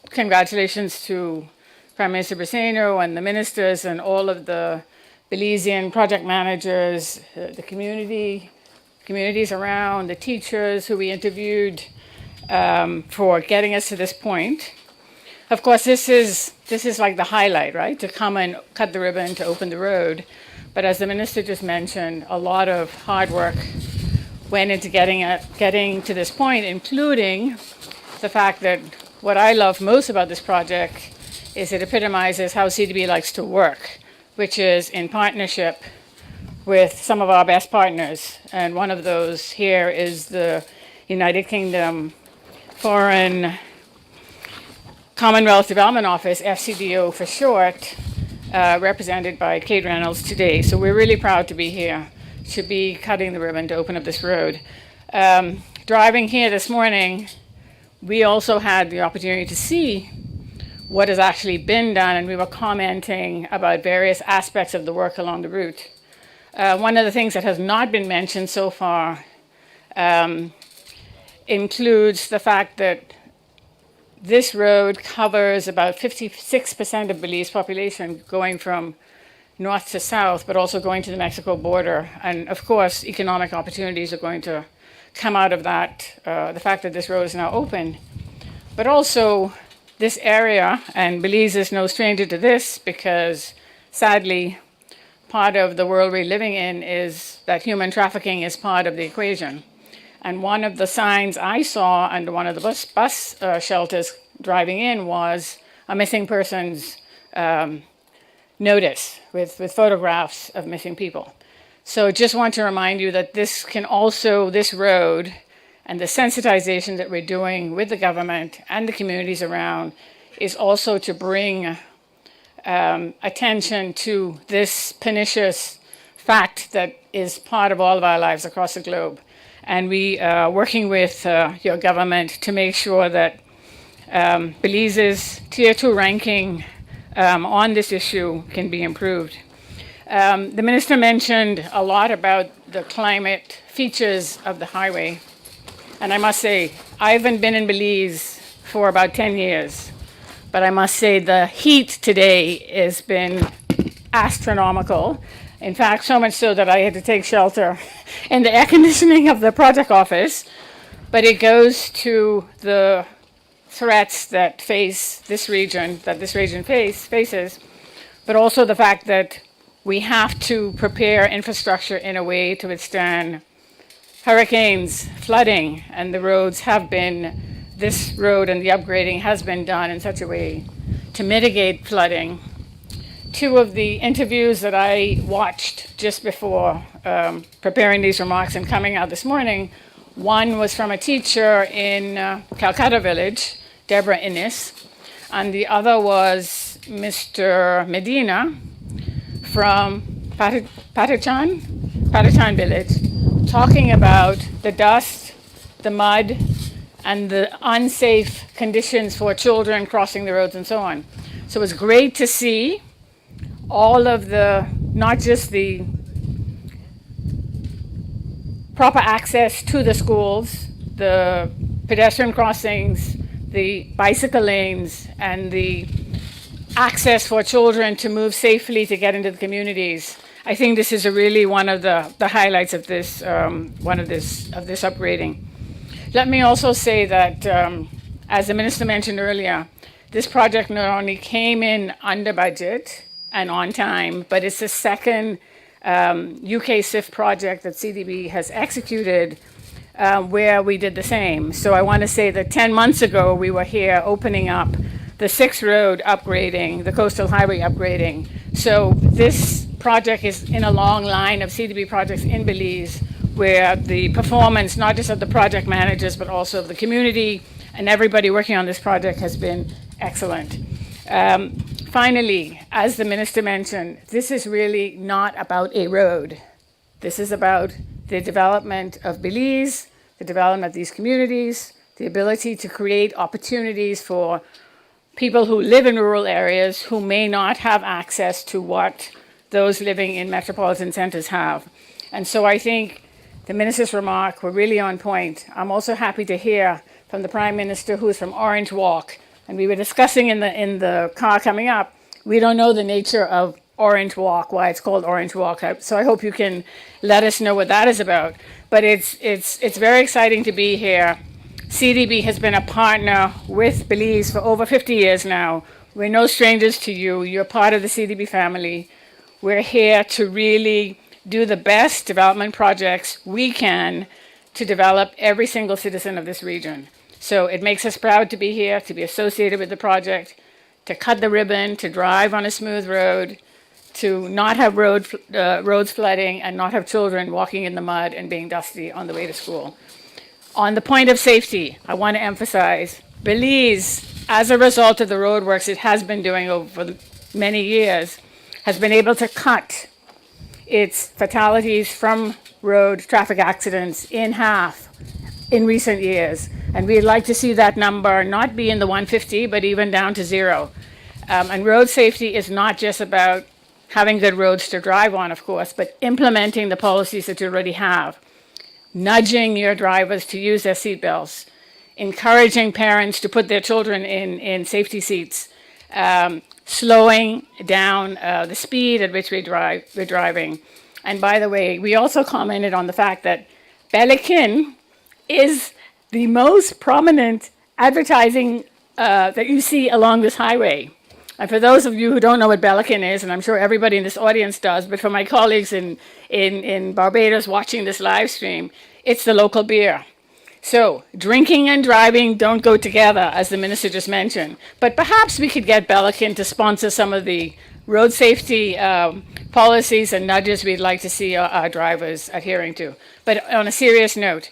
congratulations to Prime Minister Braceno and the ministers and all of the Belizean project managers, the communities around, the teachers who we interviewed for getting us to this point. Of course, this is like the highlight, right? To come and cut the ribbon, to open the road. But as the minister just mentioned, a lot of hard work went into getting to this point, including the fact that what I love most about this project is it epitomizes how CDB likes to work, which is in partnership with some of our best partners. And one of those here is the United Kingdom Foreign Commonwealth Development Office, FCDO for short, represented by Kate Reynolds today. So we're really proud to be here, to be cutting the ribbon to open up this road. Driving here this morning, we also had the opportunity to see what has actually been done, and we were commenting about various aspects of the work along the route. One of the things that has not been mentioned so far includes the fact that this road covers about 56% of Belize population going from north to south, but also going to the Mexico border. And of course, economic opportunities are going to come out of that, the fact that this road is now open. But also, this area, and Belize is no stranger to this because sadly, part of the world we're living in is that human trafficking is part of the equation. And one of the signs I saw under one of the bus shelters driving in was a missing persons notice with photographs of missing people. So just want to remind you that this road and the sensitization that we're doing with the government and the communities around is also to bring attention to this pernicious fact that is part of all of our lives across the globe. And we are working with your government to make sure that Belize's Tier 2 ranking on this issue can be improved. The minister mentioned a lot about the climate features of the highway. And I must say, I haven't been in Belize for about 10 years. But I must say the heat today has been astronomical. In fact, so much so that I had to take shelter in the air conditioning of the project office. But it goes to the threats that face this region, faces, but also the fact that we have to prepare infrastructure in a way to withstand hurricanes, flooding, and the roads have been, this road and the upgrading has been done in such a way to mitigate flooding. Two of the interviews that I watched just before preparing these remarks and coming out this morning, one was from a teacher in Calcutta Village, Deborah Innes, and the other was Mr. Medina from Patachan Village, talking about the dust, the mud, and the unsafe conditions for children crossing the roads and so on. So it was great to see all of the, not just the proper access to the schools, the pedestrian crossings, the bicycle lanes, and the access for children to move safely to get into the communities. I think this is really one of the highlights of this, this upgrading. Let me also say that, as the minister mentioned earlier, this project not only came in under budget and on time, but it's the second UK SIF project that CDB has executed where we did the same. So I want to say that 10 months ago, we were here opening up the 6th road upgrading, the coastal highway upgrading. So this project is in a long line of CDB projects in Belize where the performance, not just of the project managers, but also of the community and everybody working on this project has been excellent. Finally, as the minister mentioned, this is really not about a road. This is about the development of Belize, the development of these communities, the ability to create opportunities for people who live in rural areas who may not have access to what those living in metropolitan centers have. And so I think the minister's remarks were really on point. I'm also happy to hear from the Prime Minister, who's from Orange Walk, and we were discussing in the car coming up, we don't know the nature of Orange Walk, why it's called Orange Walk. So I hope you can let us know what that is about. But it's very exciting to be here. CDB has been a partner with Belize for over 50 years now. We're no strangers to you. You're part of the CDB family. We're here to really do the best development projects we can to develop every single citizen of this region. So it makes us proud to be here, to be associated with the project, to cut the ribbon, to drive on a smooth road, to not have roads flooding and not have children walking in the mud and being dusty on the way to school. On the point of safety, I want to emphasize, Belize, as a result of the roadworks it has been doing over many years, has been able to cut its fatalities from road traffic accidents in half in recent years. And we'd like to see that number not be in the 150, but even down to 0. And road safety is not just about having good roads to drive on, of course, but implementing the policies that you already have, nudging your drivers to use their seatbelts, encouraging parents to put their children in safety seats, slowing down the speed at which we're driving. And by the way, we also commented on the fact that Belikin is the most prominent advertising that you see along this highway. And for those of you who don't know what Belikin is, and I'm sure everybody in this audience does, but for my colleagues in Barbados watching this live stream, it's the local beer. So drinking and driving don't go together, as the minister just mentioned. But perhaps we could get Belikin to sponsor some of the road safety policies and nudges we'd like to see our drivers adhering to. But on a serious note,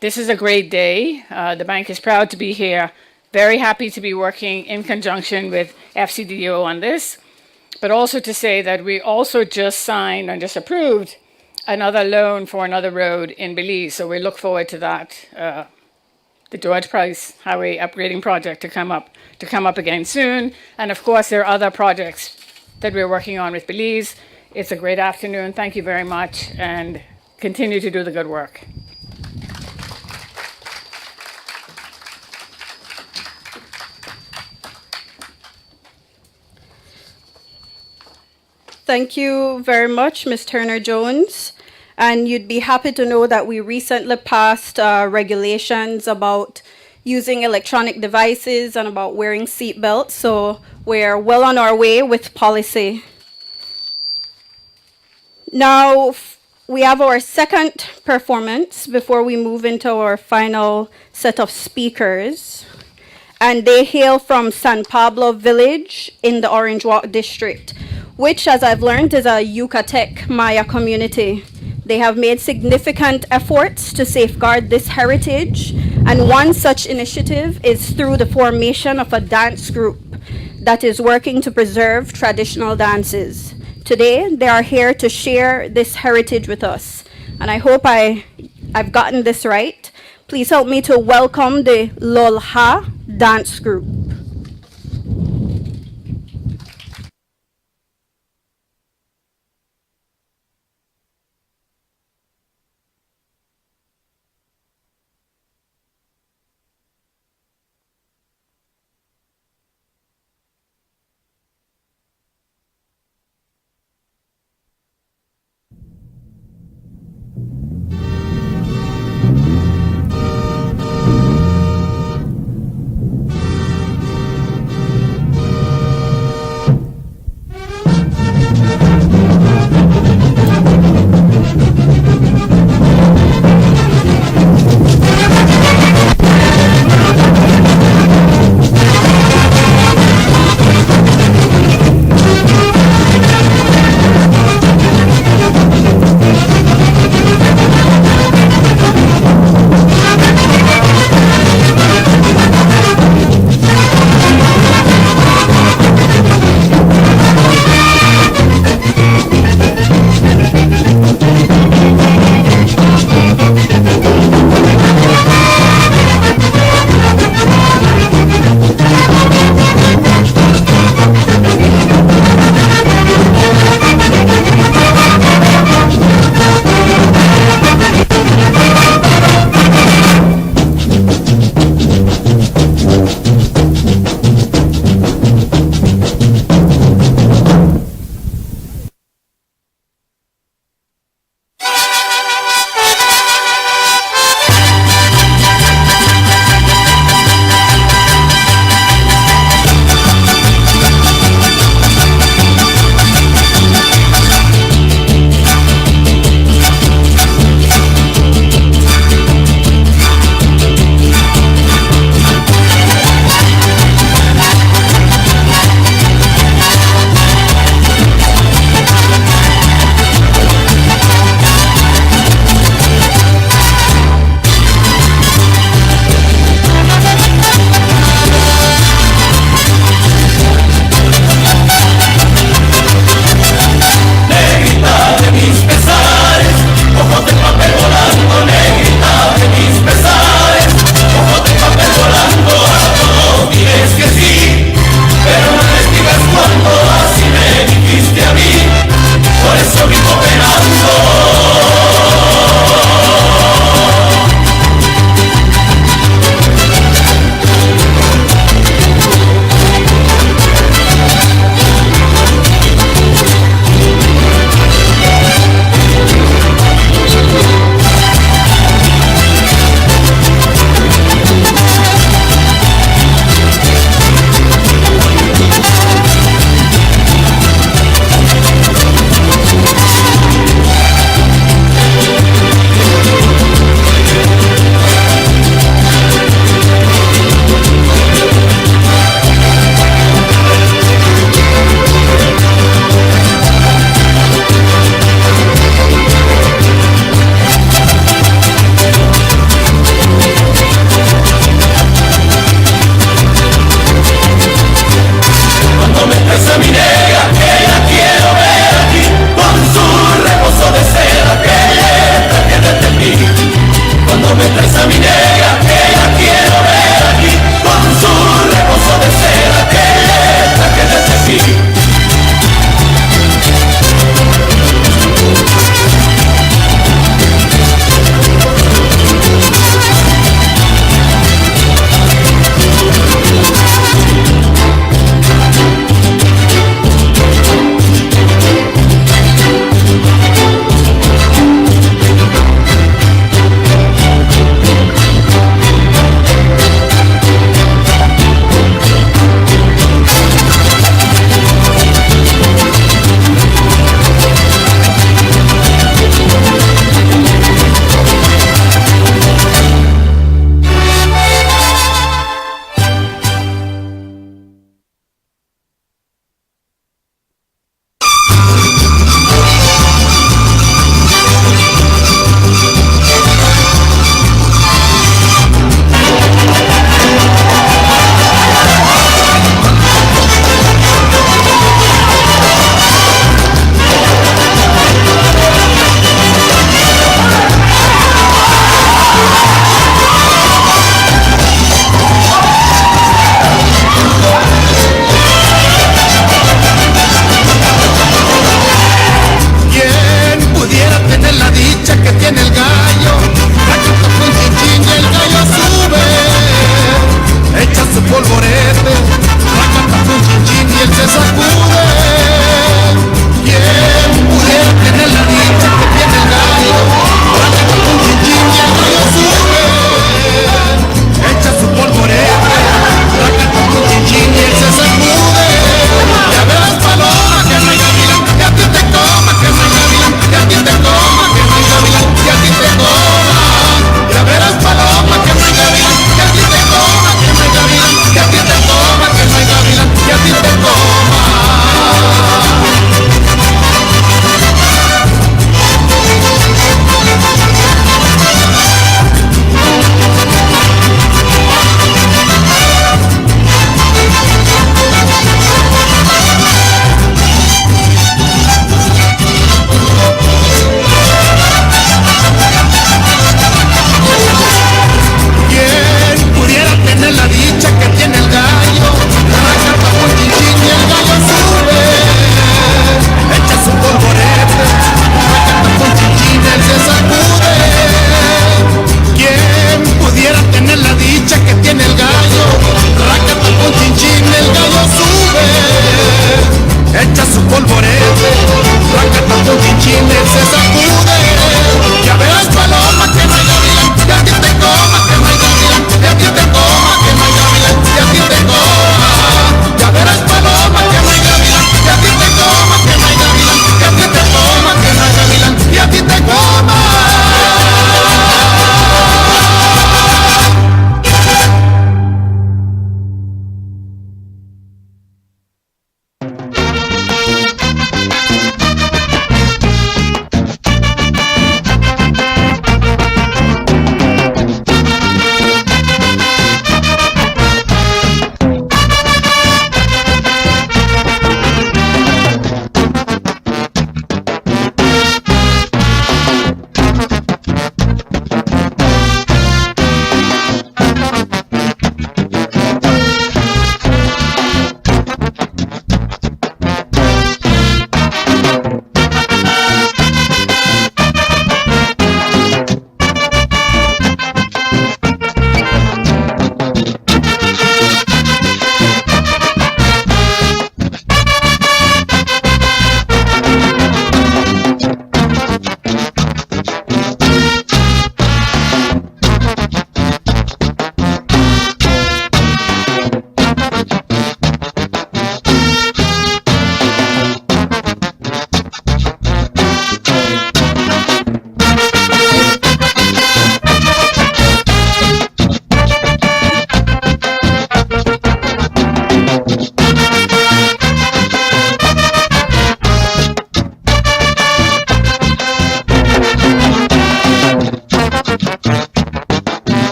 this is a great day. The bank is proud to be here. Very happy to be working in conjunction with FCDO on this, but also to say that we also just signed and just approved another loan for another road in Belize. So we look forward to that, the George Price Highway upgrading project to come up again soon. And of course, there are other projects that we're working on with Belize. It's a great afternoon. Thank you very much, and continue to do the good work. Thank you very much, Ms. Turner-Jones. And you'd be happy to know that we recently passed regulations about using electronic devices and about wearing seatbelts. So we're well on our way with policy. Now, we have our second performance before we move into our final set of speakers. And they hail from San Pablo Village in the Orange Walk District, which, as I've learned, is a Yucatec Maya community. They have made significant efforts to safeguard this heritage, and one such initiative is through the formation of a dance group that is working to preserve traditional dances. Today, they are here to share this heritage with us, and I hope I've gotten this right. Please help me to welcome the Lolha dance group.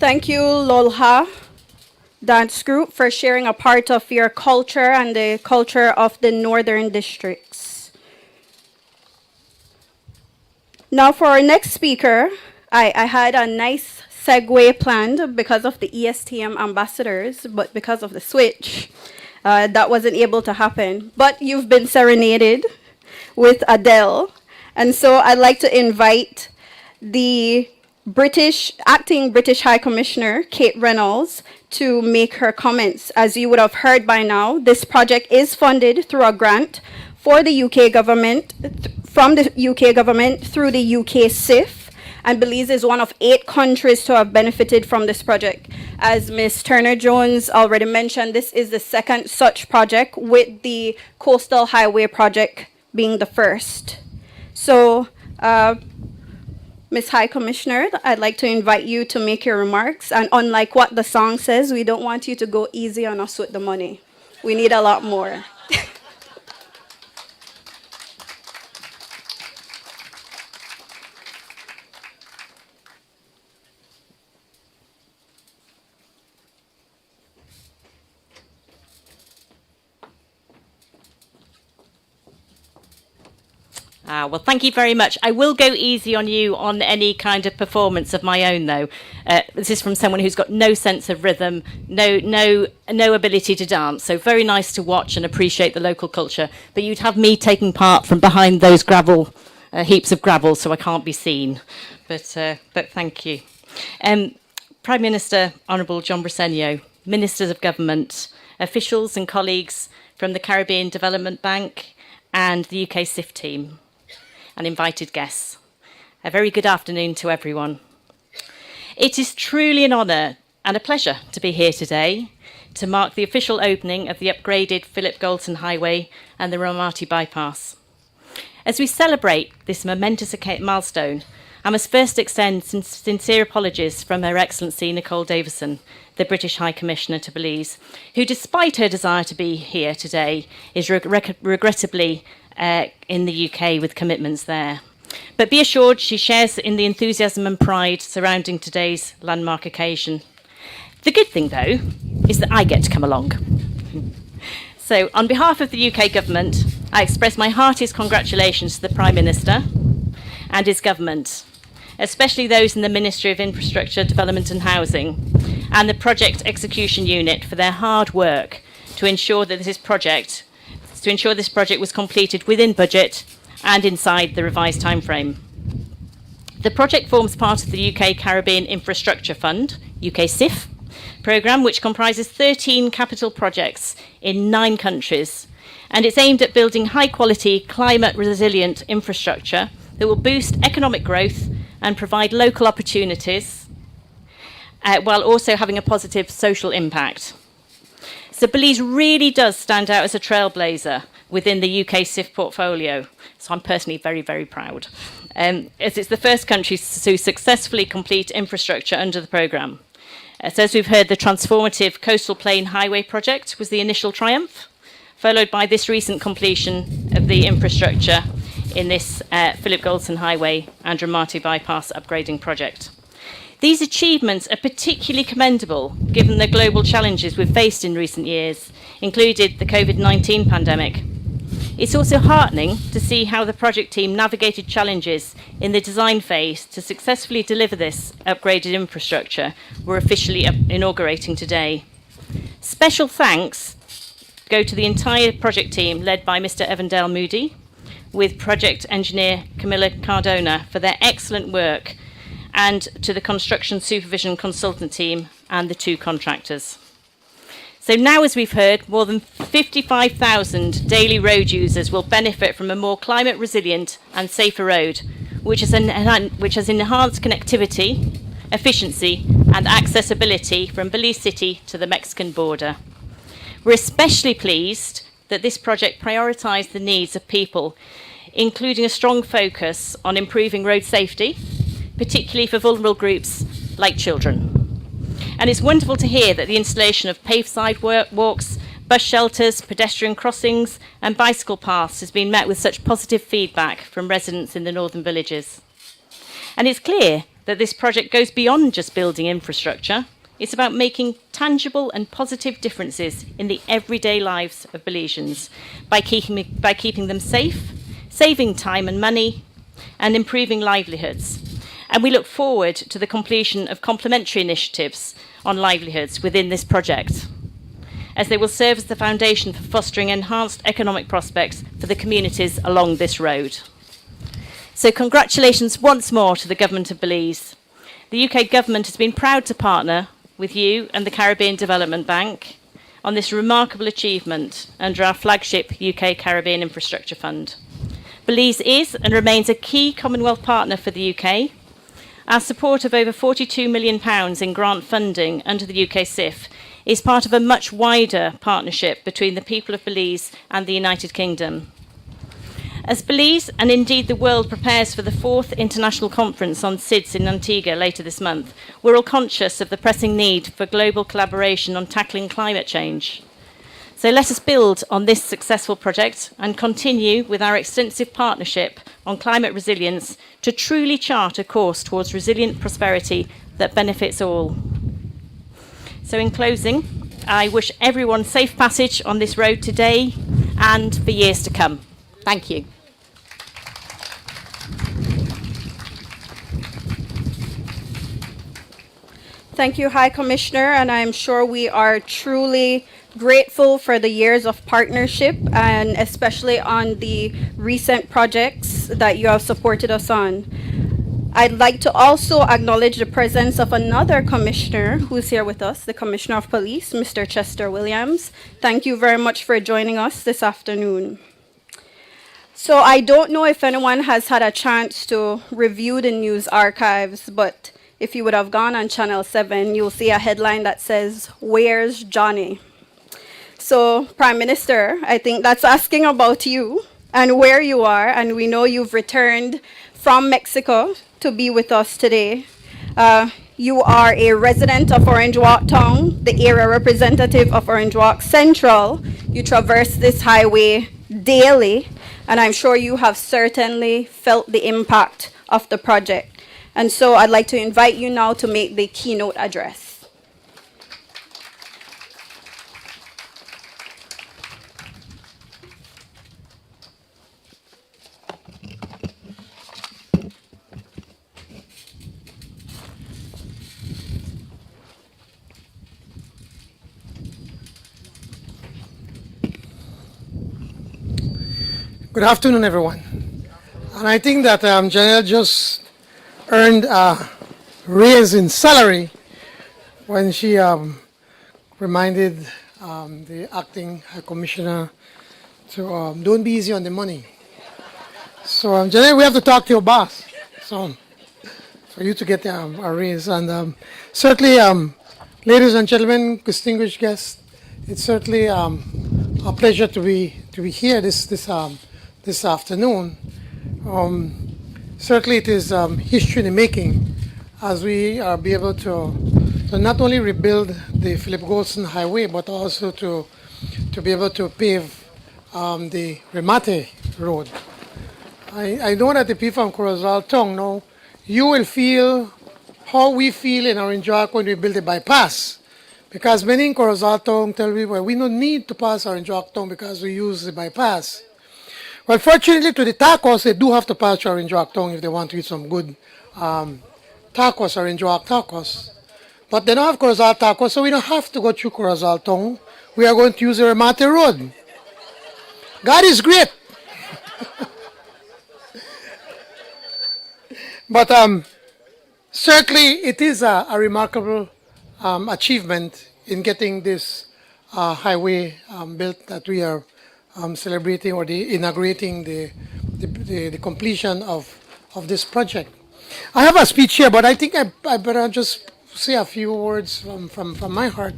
Thank you, Lolha Dance Group, for sharing a part of your culture and the culture of the northern districts. Now, for our next speaker, I had a nice segue planned because of the ESTM ambassadors, but because of the switch, that wasn't able to happen. But you've been serenaded with Adele, and so I'd like to invite the acting British High Commissioner, Kate Reynolds, to make her comments. As you would have heard by now, this project is funded through a grant for the UK government, from the UK government through the UK SIF, and Belize is one of 8 countries to have benefited from this project. As Ms. Turner-Jones already mentioned, this is the second such project, with the Coastal Highway project being the first. So, Ms. High Commissioner, I'd like to invite you to make your remarks. And unlike what the song says, we don't want you to go easy on us with the money. We need a lot more. Well, thank you very much. I will go easy on you on any kind of performance of my own, though. This is from someone who's got no sense of rhythm, no ability to dance. So very nice to watch and appreciate the local culture. But you'd have me taking part from behind those gravel heaps of gravel, so I can't be seen. But thank you. Prime Minister, Honourable John Briceño, Ministers of Government, officials and colleagues from the Caribbean Development Bank and the UK SIF team, and invited guests. A very good afternoon to everyone. It is truly an honour and a pleasure to be here today to mark the official opening of the upgraded Philip Goldson Highway and the Remate bypass. As we celebrate this momentous milestone, I must first extend sincere apologies from Her Excellency Nicole Davison, the British High Commissioner to Belize, who, despite her desire to be here today, is regrettably in the UK with commitments there. But be assured she shares in the enthusiasm and pride surrounding today's landmark occasion. The good thing, though, is that I get to come along. So, on behalf of the UK government, I express my heartiest congratulations to the Prime Minister and his government, especially those in the Ministry of Infrastructure, Development and Housing, and the Project Execution Unit for their hard work to ensure that this project was completed within budget and inside the revised timeframe. The project forms part of the UK Caribbean Infrastructure Fund, UK SIF, programme, which comprises 13 capital projects in 9 countries, and it's aimed at building high-quality, climate-resilient infrastructure that will boost economic growth and provide local opportunities, while also having a positive social impact. So Belize really does stand out as a trailblazer within the UK SIF portfolio. So I'm personally very, very proud, as it's the first country to successfully complete infrastructure under the programme. So as we've heard, the transformative Coastal Plain Highway project was the initial triumph, followed by this recent completion of the infrastructure in this Philip Goldson Highway and Remate bypass upgrading project. These achievements are particularly commendable given the global challenges we've faced in recent years, including the COVID-19 pandemic. It's also heartening to see how the project team navigated challenges in the design phase to successfully deliver this upgraded infrastructure we're officially inaugurating today. Special thanks go to the entire project team led by Mr. Evandale Moody, with project engineer Camilla Cardona for their excellent work, and to the construction supervision consultant team and the 2 contractors. So now, as we've heard, more than 55,000 daily road users will benefit from a more climate resilient and safer road, which has enhanced connectivity, efficiency and accessibility from Belize City to the Mexican border. We're especially pleased that this project prioritised the needs of people, including a strong focus on improving road safety, particularly for vulnerable groups like children. And it's wonderful to hear that the installation of paved sidewalks, bus shelters, pedestrian crossings and bicycle paths has been met with such positive feedback from residents in the northern villages. And it's clear that this project goes beyond just building infrastructure. It's about making tangible and positive differences in the everyday lives of Belizeans by keeping them safe, saving time and money, and improving livelihoods. And we look forward to the completion of complementary initiatives on livelihoods within this project, as they will serve as the foundation for fostering enhanced economic prospects for the communities along this road. So congratulations once more to the Government of Belize. The UK Government has been proud to partner with you and the Caribbean Development Bank on this remarkable achievement under our flagship UK Caribbean Infrastructure Fund. Belize is and remains a key Commonwealth partner for the UK. Our support of over £42 million in grant funding under the UK CIF is part of a much wider partnership between the people of Belize and the United Kingdom. As Belize, and indeed the world, prepares for the 4th International Conference on SIDS in Antigua later this month, we're all conscious of the pressing need for global collaboration on tackling climate change. So let us build on this successful project and continue with our extensive partnership on climate resilience to truly chart a course towards resilient prosperity that benefits all. So in closing, I wish everyone safe passage on this road today and for years to come. Thank you. Thank you, High Commissioner, and I'm sure we are truly grateful for the years of partnership and especially on the recent projects that you have supported us on. I'd like to also acknowledge the presence of another commissioner who's here with us, the Commissioner of Police, Mr. Chester Williams. Thank you very much for joining us this afternoon. So I don't know if anyone has had a chance to review the news archives, but if you would have gone on Channel 7, you'll see a headline that says, "Where's Johnny?" So, Prime Minister, I think that's asking about you and where you are, and we know you've returned from Mexico to be with us today. You are a resident of Orange Walk Town, the area representative of Orange Walk Central. You traverse this highway daily, and I'm sure you have certainly felt the impact of the project. And so I'd like to invite you now to make the keynote address. Good afternoon, everyone. And I think that Janelle just earned a raise in salary when she reminded the acting High Commissioner to don't be easy on the money. So Janelle, we have to talk to your boss. So for you to get a raise. And certainly, ladies and gentlemen, distinguished guests, it's certainly a pleasure to be here this afternoon. Certainly it is history in the making as we be able to not only rebuild the Philip Goldson Highway, but also to be able to pave the Remate Road. I know that the people from Corozal Tongue know you will feel how we feel in Orange Walk when we build a bypass. Because many in Corozal Tongue tell me, well, we don't need to pass Orange Walk Tongue because we use the bypass. Well, fortunately, to the tacos, they do have to pass Orange Walk Tongue if they want to eat some good tacos, Orange Walk tacos. But they don't have Corozal tacos, so we don't have to go through Corozal Tongue. We are going to use the Remate Road. God is great. But certainly, it is a remarkable achievement in getting this highway built that we are celebrating or inaugurating the completion of this project. I have a speech here, but I think I better just say a few words from my heart,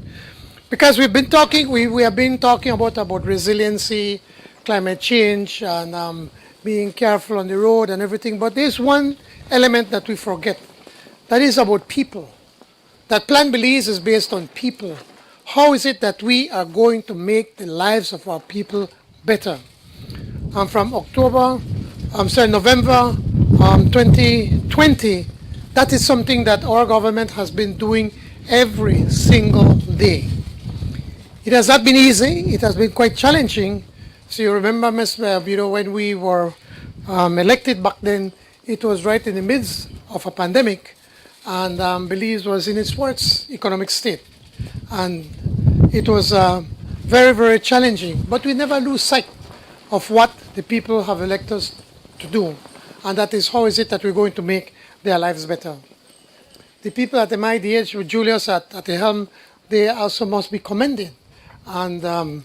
because we have been talking about resiliency, climate change, and being careful on the road and everything. But there's one element that we forget. That is about people. That Plan Belize is based on people. How is it that we are going to make the lives of our people better? From November 2020, That is something that our government has been doing every single day. It has not been easy. It has been quite challenging. So you remember, Ms. When we were elected back then, it was right in the midst of a pandemic, and Belize was in its worst economic state. And it was very, very challenging. But we never lose sight of what the people have elected us to do. And that is how is it that we're going to make their lives better. The people at MIDH with Julius at the helm, they also must be commended. And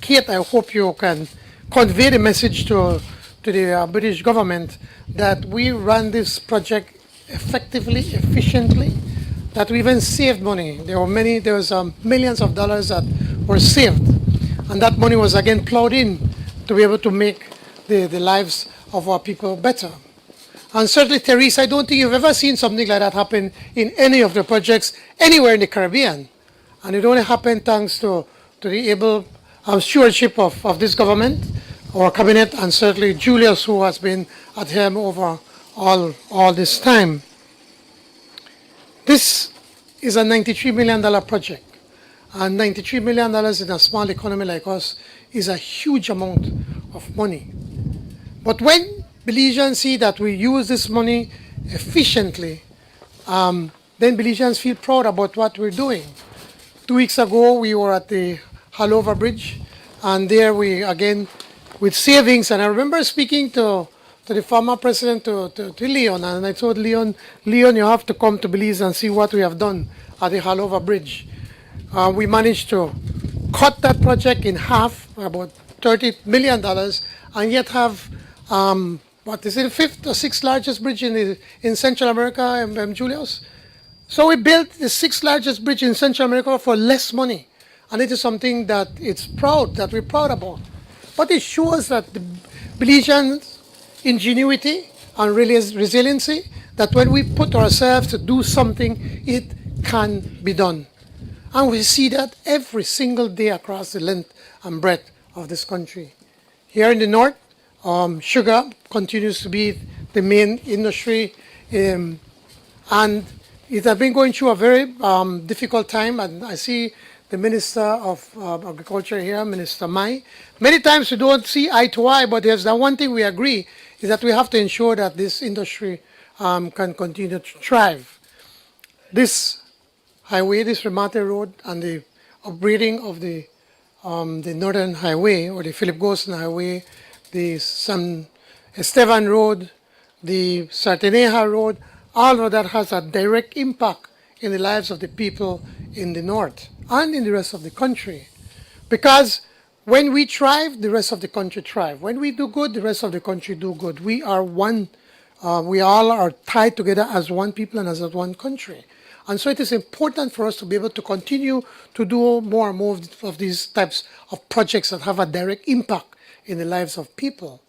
Kate, I hope you can convey the message to the British government that we run this project effectively, efficiently, that we even saved money. There was millions of dollars that were saved. And that money was again plowed in to be able to make the lives of our people better. And certainly, Therese, I don't think you've ever seen something like that happen in any of the projects anywhere in the Caribbean. And it only happened thanks to the able stewardship of this government, our cabinet, and certainly Julius, who has been at helm over all this time. This is a $93 million project. And $93 million in a small economy like us is a huge amount of money. But when Belizeans see that we use this money efficiently, then Belizeans feel proud about what we're doing. 2 weeks ago, we were at the Halover Bridge, and there we, again, with savings, and I remember speaking to the former president, to Leon, and I told Leon, you have to come to Belize and see what we have done at the Halover Bridge. We managed to cut that project in half, about $30 million, and yet have, the fifth or sixth largest bridge in Central America, Julius? So we built the sixth largest bridge in Central America for less money. And it is something that we're proud about. But it shows that the Belizeans' ingenuity and resiliency, that when we put ourselves to do something, it can be done. And we see that every single day across the length and breadth of this country. Here in the north, sugar continues to be the main industry, and it has been going through a very difficult time, and I see the Minister of Agriculture here, Minister Mai. Many times we don't see eye to eye, but there's the one thing we agree is that we have to ensure that this industry can continue to thrive. This highway, this Remate Road, and the upgrading of the Northern Highway, or the Philip Goldson Highway, the San Esteban Road, the Sarteneja Road, all of that has a direct impact in the lives of the people in the north and in the rest of the country. Because when we thrive, the rest of the country thrive. When we do good, the rest of the country do good. We are one. We all are tied together as one people and as one country. And so it is important for us to be able to continue to do more and more of these types of projects that have a direct impact in the lives of people.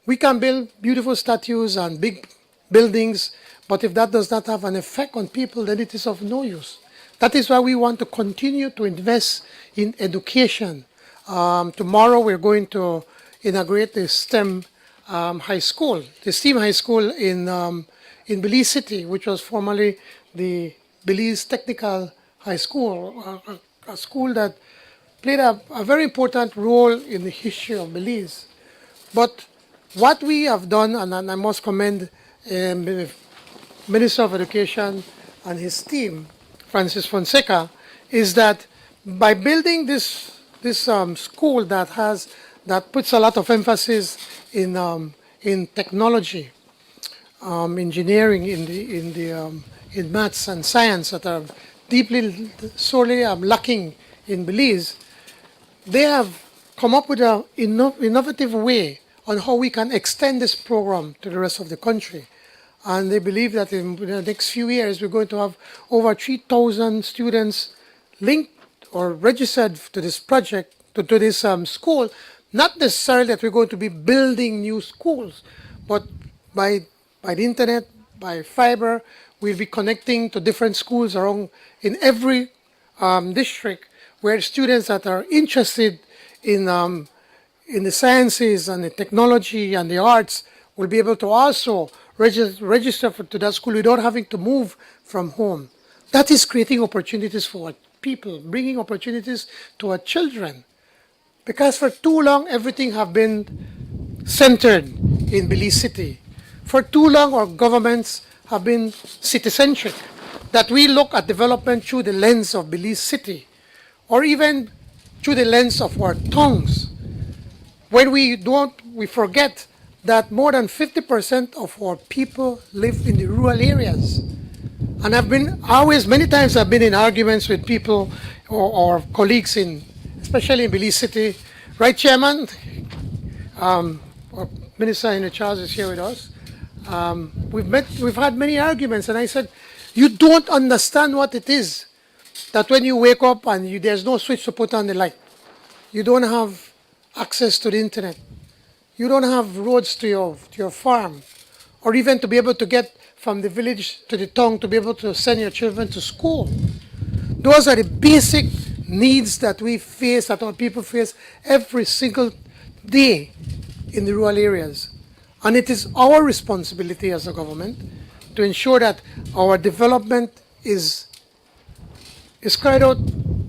We can build beautiful statues and big buildings, but if that does not have an effect on people, then it is of no use. That is why we want to continue to invest in education. Tomorrow we're going to inaugurate the STEM high school, the STEAM high school in Belize City, which was formerly the Belize Technical High School, a school that played a very important role in the history of Belize. But what we have done, and I must commend the Minister of Education and his team, Francis Fonseca, is that by building this school that puts a lot of emphasis in technology, engineering, in maths and science that are sorely lacking in Belize, they have come up with an innovative way on how we can extend this program to the rest of the country. And they believe that in the next few years, we're going to have over 3,000 students linked or registered to this project, to this school. Not necessarily that we're going to be building new schools, but by the internet, by fiber, we'll be connecting to different schools around in every district, where students that are interested in the sciences and the technology and the arts will be able to also register to that school without having to move from home. That is creating opportunities for our people, bringing opportunities to our children. Because for too long, everything have been centered in Belize City. For too long, our governments have been city-centric, that we look at development through the lens of Belize City, or even through the lens of our tongues. When we forget that more than 50% of our people live in the rural areas. And many times I've been in arguments with people or colleagues especially in Belize City. Right, Chairman? Our Minister in charge is here with us. We've had many arguments, and I said, you don't understand what it is that when you wake up and there's no switch to put on the light. You don't have access to the internet. You don't have roads to your farm, or even to be able to get from the village to the town to be able to send your children to school. Those are the basic needs that we face, that our people face every single day in the rural areas. And it is our responsibility as a government to ensure that our development is carried out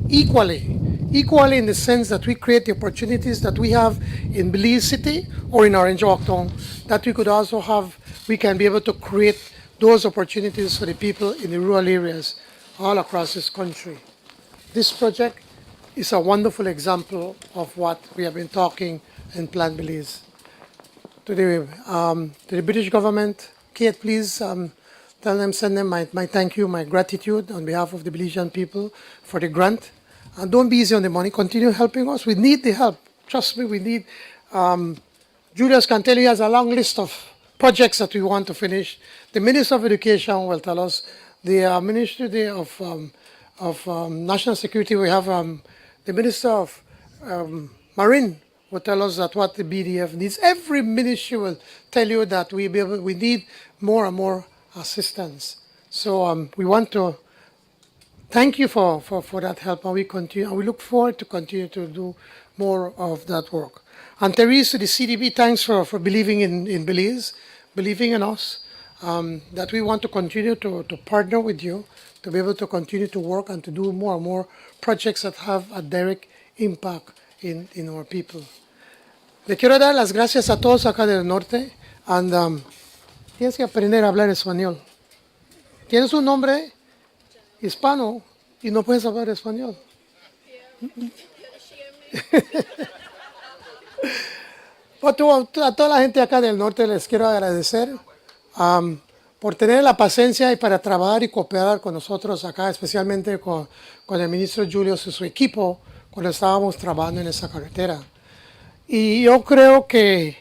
equally in the sense that we create the opportunities that we have in Belize City or in Orange Walk Town, that we can be able to create those opportunities for the people in the rural areas all across this country. This project is a wonderful example of what we have been talking in Plan Belize. To the British government, Kate, please send them my thank you, my gratitude on behalf of the Belizean people for the grant. And don't be easy on the money. Continue helping us. We need the help. Trust me, we need. Julius can tell you he has a long list of projects that we want to finish. The Minister of Education will tell us. The Ministry of National Security, we have the Minister of Marine will tell us that what the BDF needs. Every ministry will tell you that we need more and more assistance. So we want to thank you for that help, and we look forward to continue to do more of that work. And Therese, to the CDB, thanks for believing in Belize, believing in us, that we want to continue to partner with you to be able to continue to work and to do more and more projects that have a direct impact in our people. Le quiero dar las gracias a todos acá del norte, and tienes que aprender a hablar español. Tienes un nombre hispano y no puedes hablar español. A toda la gente acá del norte les quiero agradecer por tener la paciencia y para trabajar y cooperar con nosotros acá, especialmente con el ministro Julius y su equipo cuando estábamos trabajando en esa carretera. Y yo creo que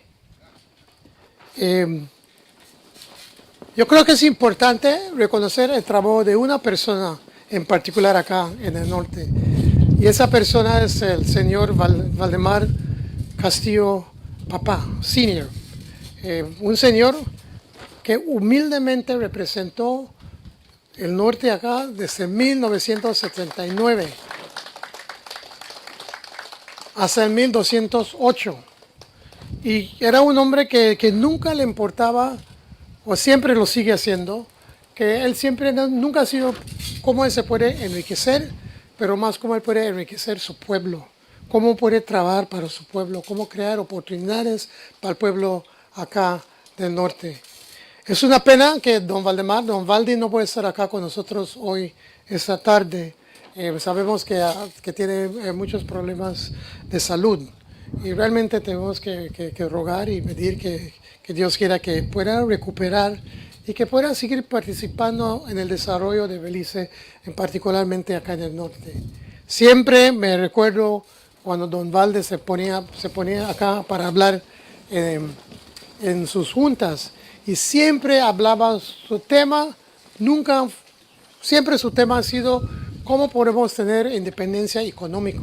es importante reconocer el trabajo de una persona en particular acá en el norte. Y esa persona es el señor Valdemar Castillo Papá, Senior. Un señor que humildemente representó el norte acá desde 1979 hasta el 1208. Y era un hombre que nunca le importaba, o siempre lo sigue haciendo, que él nunca ha sido cómo él se puede enriquecer, pero más cómo él puede enriquecer su pueblo, cómo puede trabajar para su pueblo, cómo crear oportunidades para el pueblo acá del norte. Es una pena que don Valdi no puede estar acá con nosotros hoy, esta tarde. Sabemos que tiene muchos problemas de salud y realmente tenemos que rogar y pedir que Dios quiera que pueda recuperar y que pueda seguir participando en el desarrollo de Belice, particularmente acá en el norte. Siempre me recuerdo cuando don Valde se ponía acá para hablar en sus juntas y siempre hablaba su tema, siempre su tema ha sido cómo podemos tener independencia económica.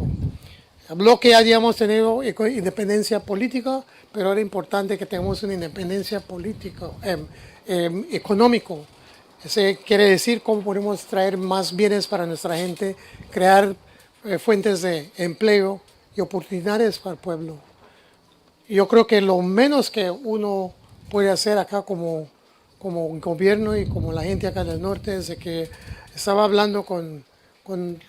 Habló que ya habíamos tenido independencia política, pero era importante que tengamos una independencia política, económico. Eso quiere decir cómo podemos traer más bienes para nuestra gente, crear fuentes de empleo y oportunidades para el pueblo. Yo creo que lo menos que uno puede hacer acá como como gobierno y como la gente acá del norte es de que estaba hablando con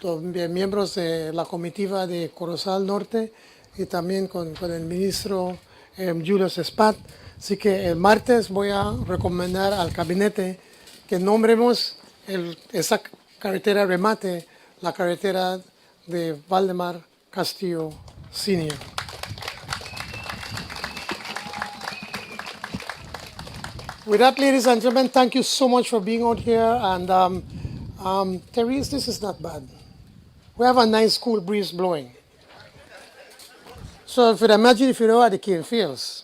los miembros de la comitiva de Corozal Norte y también con el ministro Julio Espat. Así que el martes voy a recomendar al gabinete que nombremos esa carretera Remate, la carretera de Valdemar Castillo Senior. With that, ladies and gentlemen, thank you so much for being out here. And Therese, this is not bad. We have a nice cool breeze blowing. So if you imagine if you know at the cane fields.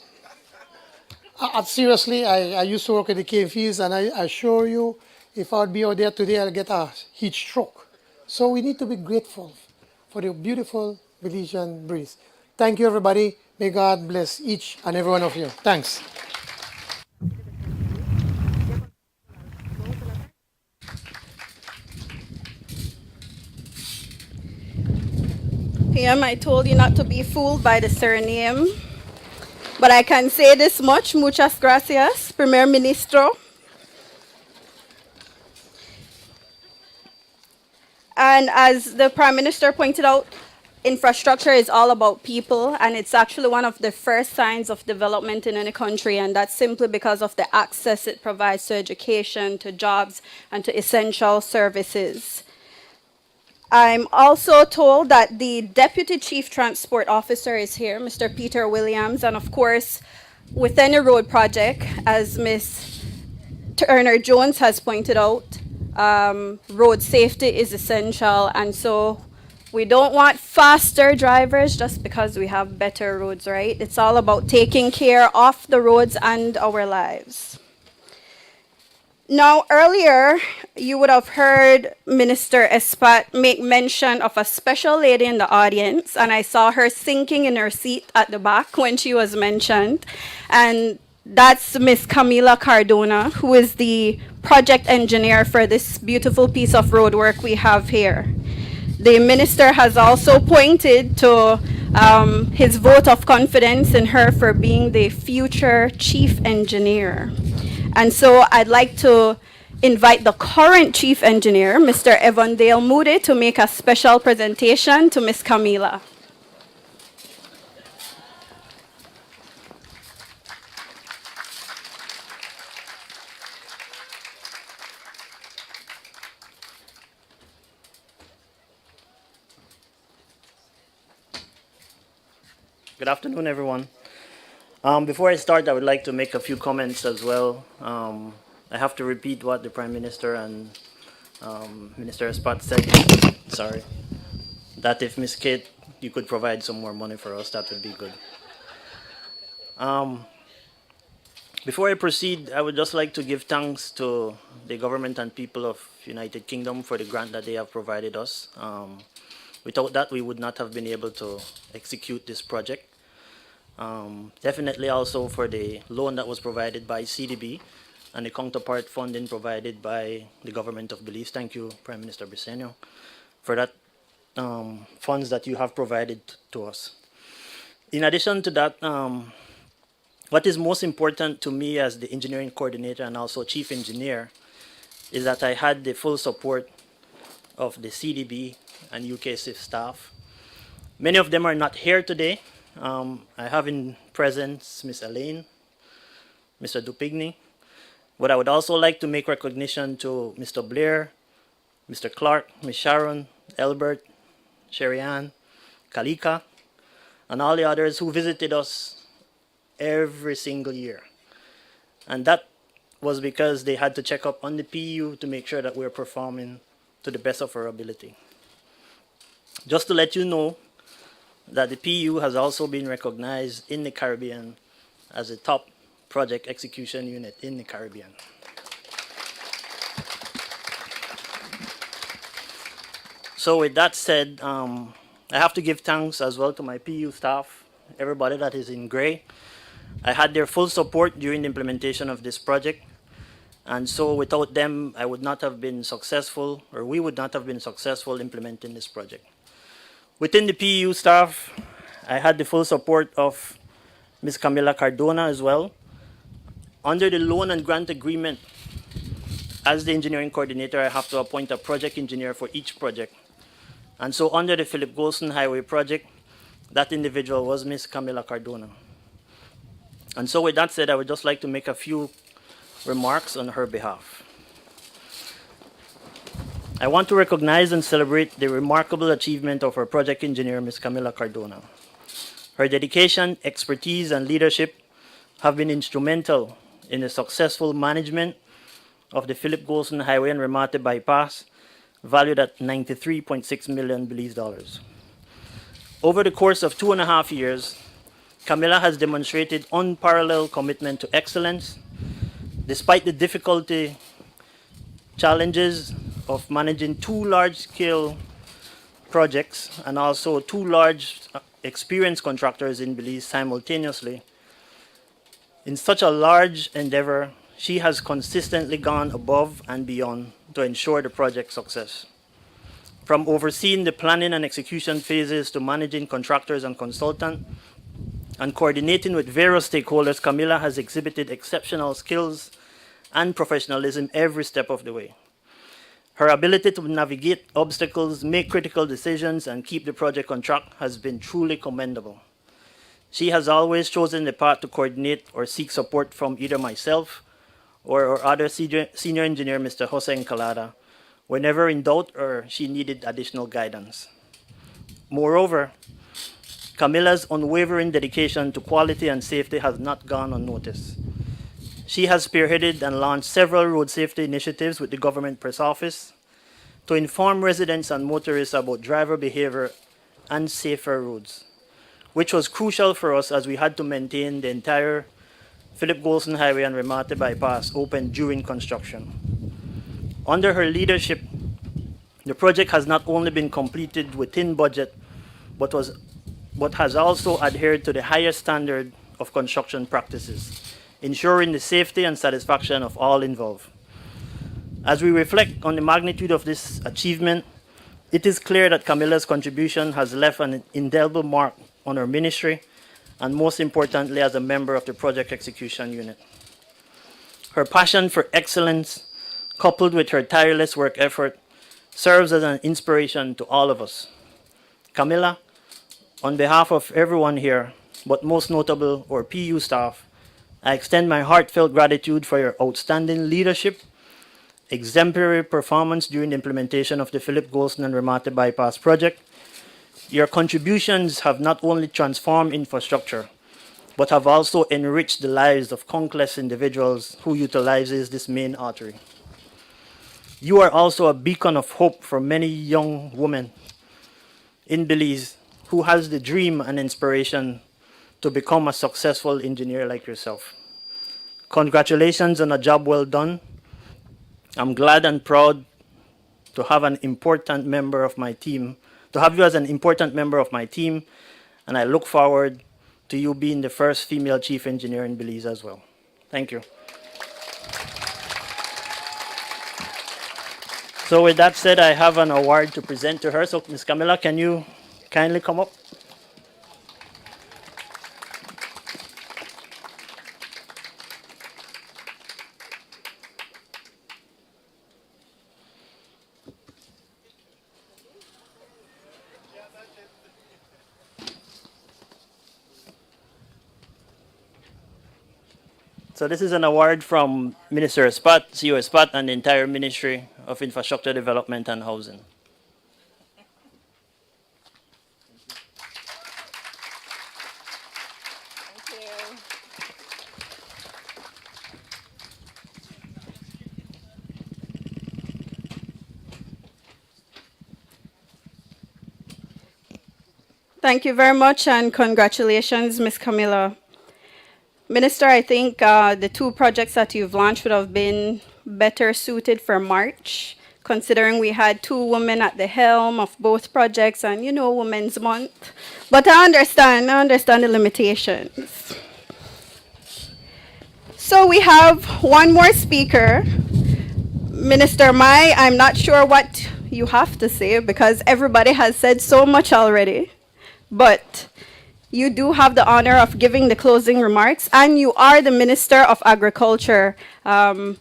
Seriously, I used to work at the cane fields, and I assure you, if I would be out there today, I'll get a heat stroke. So we need to be grateful for the beautiful Belizean breeze. Thank you, everybody. May God bless each and every one of you. Thanks. PM, I told you not to be fooled by the surname, but I can say this much. Muchas gracias, Primer Ministro. And as the Prime Minister pointed out, infrastructure is all about people, and it's actually one of the first signs of development in any country, and that's simply because of the access it provides to education, to jobs, and to essential services. I'm also told that the Deputy Chief Transport Officer is here, Mr. Peter Williams, and of course, with any road project, as Ms. Turner Jones has pointed out, road safety is essential, and so we don't want faster drivers just because we have better roads, right? It's all about taking care of the roads and our lives. Now, earlier, you would have heard Minister Espat make mention of a special lady in the audience, and I saw her sinking in her seat at the back when she was mentioned. And that's Miss Camila Cardona, who is the project engineer for this beautiful piece of road work we have here. The minister has also pointed to his vote of confidence in her for being the future chief engineer. And so I'd like to invite the current chief engineer, Mr. Evandale Moody, to make a special presentation to Ms. Camila. Good afternoon, everyone. Before I start, I would like to make a few comments as well. I have to repeat what the Prime Minister and Minister Espat said. Sorry. That if Ms. Kate, you could provide some more money for us, that would be good. Before I proceed, I would just like to give thanks to the government and people of United Kingdom for the grant that they have provided us. Without that, we would not have been able to execute this project. Definitely also for the loan that was provided by CDB and the counterpart funding provided by the government of Belize. Thank you, Prime Minister Briceño, for that funds that you have provided to us. In addition to that, what is most important to me as the engineering coordinator and also chief engineer is that I had the full support of the CDB and UKSIF staff. Many of them are not here today. I have in presence Ms. Elaine, Mr. Dupigny, but I would also like to make recognition to Mr. Blair, Mr. Clark, Ms. Sharon, Albert, Sherry Ann, Kalika, and all the others who visited us every single year. And that was because they had to check up on the PU to make sure that we're performing to the best of our ability. Just to let you know that the PU has also been recognized in the Caribbean as a top project execution unit in the Caribbean. So with that said, I have to give thanks as well to my PU staff, everybody that is in gray. I had their full support during the implementation of this project. And so without them, I would not have been successful, or we would not have been successful implementing this project. Within the PU staff, I had the full support of Ms. Camila Cardona as well. Under the loan and grant agreement, as the engineering coordinator, I have to appoint a project engineer for each project. And so under the Philip Goldson Highway project, that individual was Ms. Camila Cardona. And so with that said, I would just like to make a few remarks on her behalf. I want to recognize and celebrate the remarkable achievement of our project engineer, Ms. Camila Cardona. Her dedication, expertise, and leadership have been instrumental in the successful management of the Philip Goldson Highway and Remate bypass, valued at $93.6 million Belize dollars. Over the course of 2.5 years, Camila has demonstrated unparalleled commitment to excellence, despite the difficulty, challenges of managing 2 large-scale projects and also 2 large experienced contractors in Belize simultaneously. In such a large endeavor, she has consistently gone above and beyond to ensure the project's success. From overseeing the planning and execution phases to managing contractors and consultants, and coordinating with various stakeholders, Camila has exhibited exceptional skills and professionalism every step of the way. Her ability to navigate obstacles, make critical decisions, and keep the project on track has been truly commendable. She has always chosen the path to coordinate or seek support from either myself or our other senior engineer, Mr. Hossein Kalada, whenever in doubt or she needed additional guidance. Moreover, Camila's unwavering dedication to quality and safety has not gone unnoticed. She has spearheaded and launched several road safety initiatives with the Government Press Office to inform residents and motorists about driver behavior and safer roads, which was crucial for us as we had to maintain the entire Philip Goldson Highway and Remate bypass open during construction. Under her leadership, the project has not only been completed within budget, but has also adhered to the highest standard of construction practices, ensuring the safety and satisfaction of all involved. As we reflect on the magnitude of this achievement, it is clear that Camila's contribution has left an indelible mark on our ministry, and most importantly, as a member of the project execution unit. Her passion for excellence, coupled with her tireless work effort, serves as an inspiration to all of us. Camila, on behalf of everyone here, but most notable our PU staff, I extend my heartfelt gratitude for your outstanding leadership, exemplary performance during the implementation of the Philip Goldson and Remate bypass project. Your contributions have not only transformed infrastructure, but have also enriched the lives of countless individuals who utilizes this main artery. You are also a beacon of hope for many young women in Belize who has the dream and inspiration to become a successful engineer like yourself. Congratulations on a job well done. I'm glad and proud to have an important member of my team, to have you as an important member of my team, and I look forward to you being the first female chief engineer in Belize as well. Thank you. So with that said, I have an award to present to her. So Ms. Camila, can you kindly come up? So this is an award from Minister Espat, CEO Espat, and the entire Ministry of Infrastructure Development and Housing. Thank you very much, and congratulations, Ms. Camila. Minister, I think the 2 projects that you've launched would have been better suited for March, considering we had 2 women at the helm of both projects and, Women's Month. But I understand the limitations. So we have one more speaker. Minister Mai, I'm not sure what you have to say because everybody has said so much already. But you do have the honor of giving the closing remarks, and you are the Minister of Agriculture, and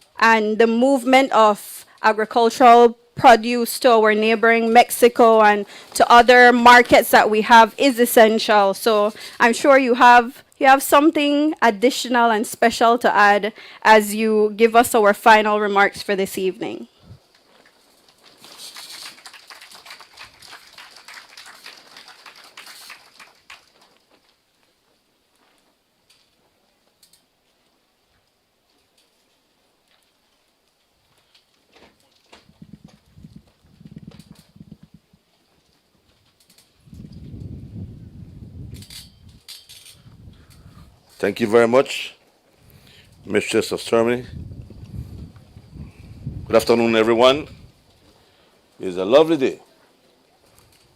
the movement of agricultural produce to our neighboring Mexico and to other markets that we have is essential. So I'm sure you have something additional and special to add as you give us our final remarks for this evening. Thank you very much, Mistress of Ceremony. Good afternoon, everyone. It's a lovely day.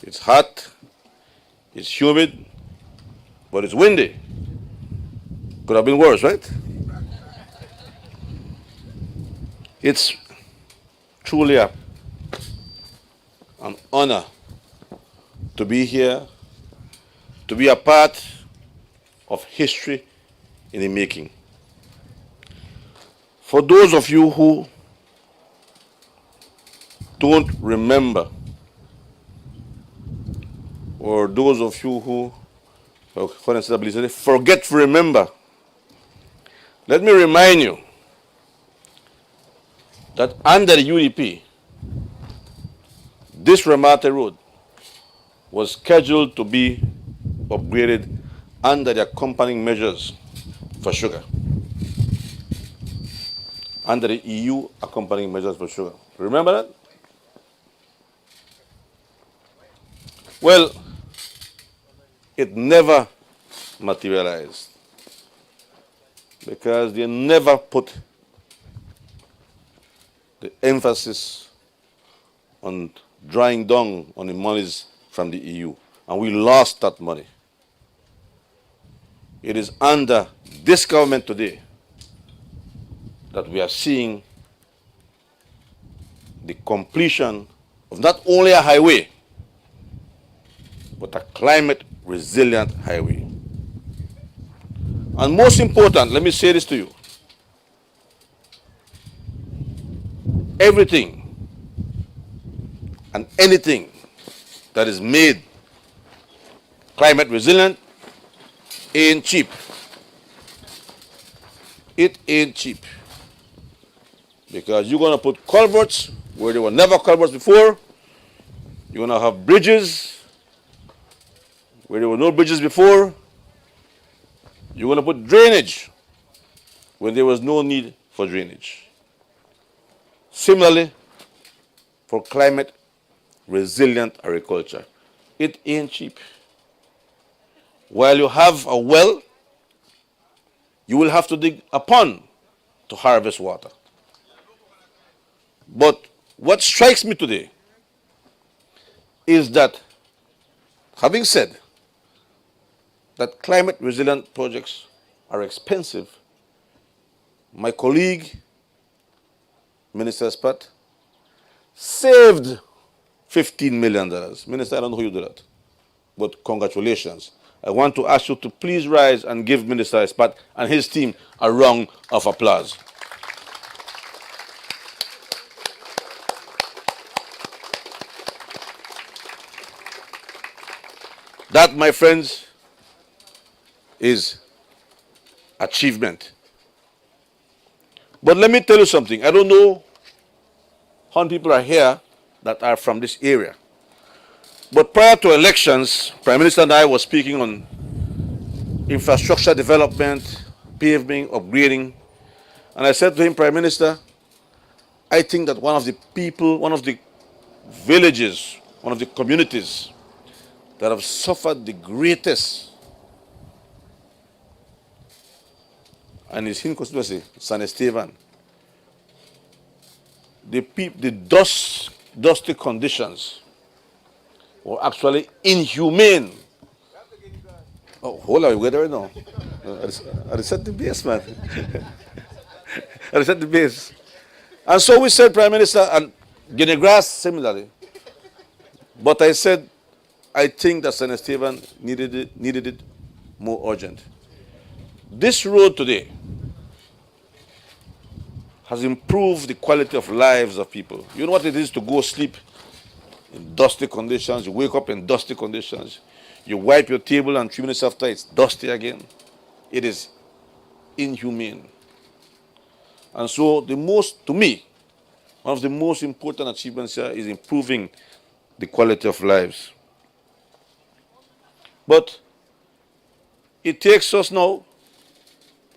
It's hot, it's humid, but it's windy. Could have been worse, right? It's truly an honor to be here, to be a part of history in the making. For those of you who don't remember, or those of you who forget to remember, let me remind you that under the UDP, this Remate Road was scheduled to be upgraded under the accompanying measures for sugar. Under the EU accompanying measures for sugar. Remember that? Well, it never materialized because they never put the emphasis on drawing down on the monies from the EU, and we lost that money. It is under this government today that we are seeing the completion of not only a highway, but a climate resilient highway. And most important, let me say this to you. Everything and anything that is made climate resilient ain't cheap. It ain't cheap. Because you're going to put culverts where there were never culverts before. You're going to have bridges where there were no bridges before. You're going to put drainage when there was no need for drainage. Similarly, for climate resilient agriculture, it ain't cheap. While you have a well, you will have to dig a pond to harvest water. But what strikes me today is that, having said that climate resilient projects are expensive, my colleague, Minister Spat, saved $15 million. Minister, I don't know who you do that, but congratulations. I want to ask you to please rise and give Minister Spat and his team a round of applause. That, my friends, is achievement. But let me tell you something. I don't know how many people are here that are from this area. But prior to elections, Prime Minister and I were speaking on infrastructure development, paving, upgrading. And I said to him, Prime Minister, I think that one of the people, one of the villages, one of the communities that have suffered the greatest, and his constituency, San Esteban, the dusty conditions were actually inhumane. Oh, hold on, we're there now. I set the base, man. I set the base. And so we said, Prime Minister, and Guinea Grass similarly. But I said, I think that San Esteban needed it more urgent. This road today has improved the quality of lives of people. You know what it is to go sleep in dusty conditions, you wake up in dusty conditions, you wipe your table and 3 minutes after it's dusty again. It is inhumane. And so to me, one of the most important achievements here is improving the quality of lives. But it takes us now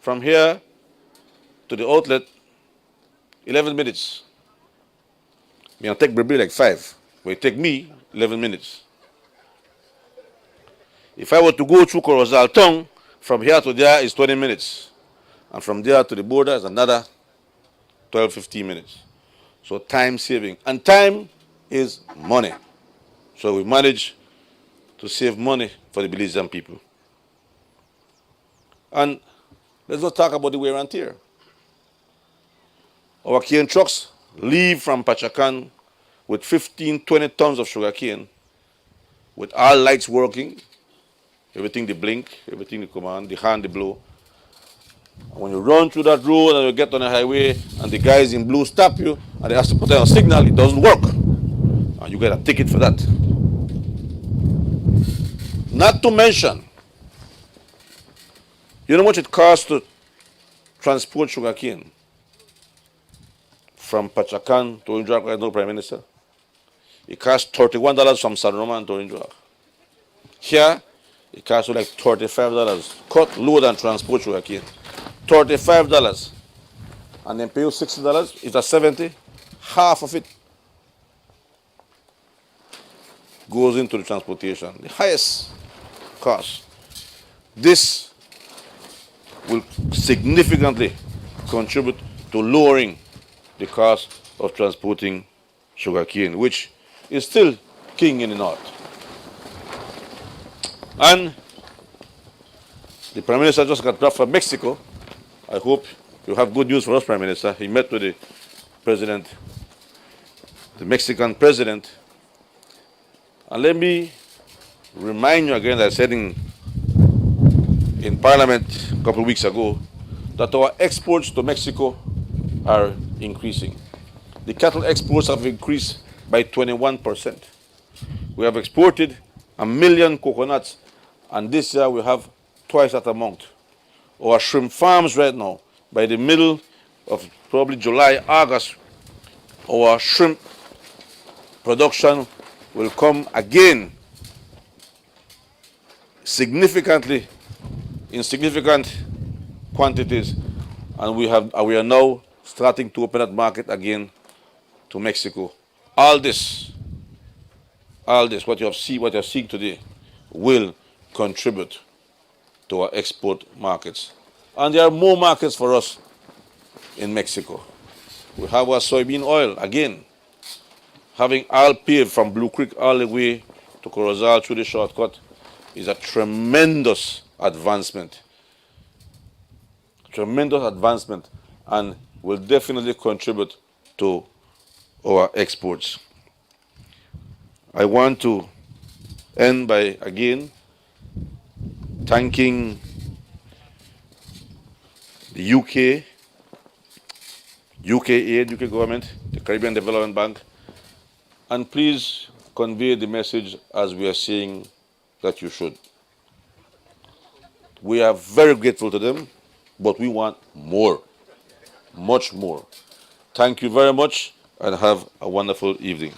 from here to the outlet 11 minutes. It take Bribri like 5, but it take me 11 minutes. If I were to go through Corozal Town, from here to there is 20 minutes. And from there to the border is another 12, 15 minutes. So time saving. And time is money. So we managed to save money for the Belizean people. And let's not talk about the wear and tear. Our cane trucks leave from Pachacan with 15, 20 tons of sugar cane, with all lights working, everything they blink, everything they command, the hand they blow. And when you run through that road and you get on the highway and the guys in blue stop you and they ask to put down a signal, it doesn't work. And you get a ticket for that. Not to mention, you know how much it costs to transport sugarcane from Pachacan to Orinjuak right now, Prime Minister? It costs $31 from San Roman to Orinjuak. Here, it costs you like $35. Cut, load, and transport sugarcane. $35. And then pay you $60. If that's 70, half of it goes into the transportation. The highest cost. This will significantly contribute to lowering the cost of transporting sugarcane, which is still king in the north. And the Prime Minister just got back from Mexico. I hope you have good news for us, Prime Minister. He met with the President, the Mexican President. And let me remind you again that I said in Parliament a couple of weeks ago that our exports to Mexico are increasing. The cattle exports have increased by 21%. We have exported 1 million coconuts, and this year we have twice that amount. Our shrimp farms right now, by the middle of probably July, August, our shrimp production will come again significantly, in significant quantities, and we are now starting to open that market again to Mexico. All this, what you have seen today, will contribute to our export markets. And there are more markets for us in Mexico. We have our soybean oil, again, having all paved from Blue Creek all the way to Corozal through the shortcut is a tremendous advancement. Tremendous advancement, and will definitely contribute to our exports. I want to end by again thanking the UK aid, UK government, the Caribbean Development Bank, and please convey the message as we are saying that you should. We are very grateful to them, but we want more, much more. Thank you very much and have a wonderful evening.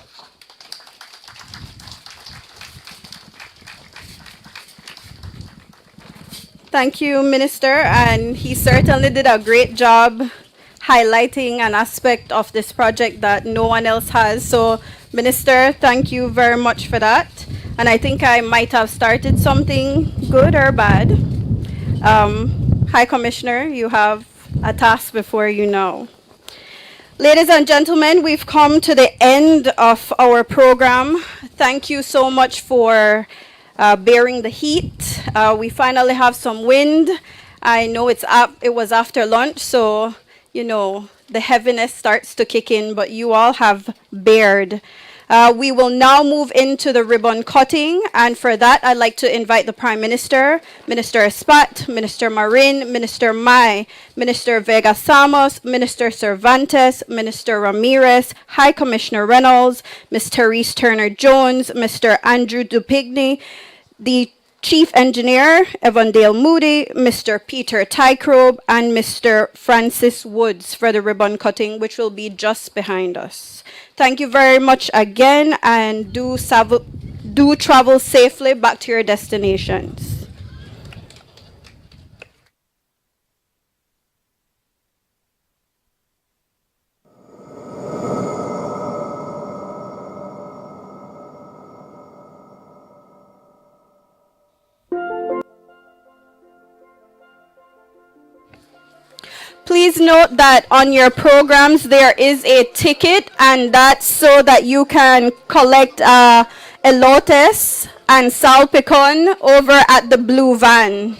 Thank you, Minister, and he certainly did a great job highlighting an aspect of this project that no one else has. So, Minister, thank you very much for that. And I think I might have started something good or bad. High Commissioner, you have a task before you now. Ladies and gentlemen, we've come to the end of our program. Thank you so much for bearing the heat. We finally have some wind. I know it was after lunch, so you know the heaviness starts to kick in, but you all have bared We will now move into the ribbon cutting, and for that, I'd like to invite the Prime Minister, Minister Espat, Minister Marin, Minister Mai, Minister Vega Samos, Minister Cervantes, Minister Ramirez, High Commissioner Reynolds, Ms. Therese Turner-Jones, Mr. Andrew Dupigny, the Chief Engineer, Evandale Moody, Mr. Peter Tycrobe, and Mr. Francis Woods for the ribbon cutting, which will be just behind us. Thank you very much again, and do travel safely back to your destinations. Please note that on your programs there is a ticket, and that's so that you can collect elotes and salpicon over at the blue van.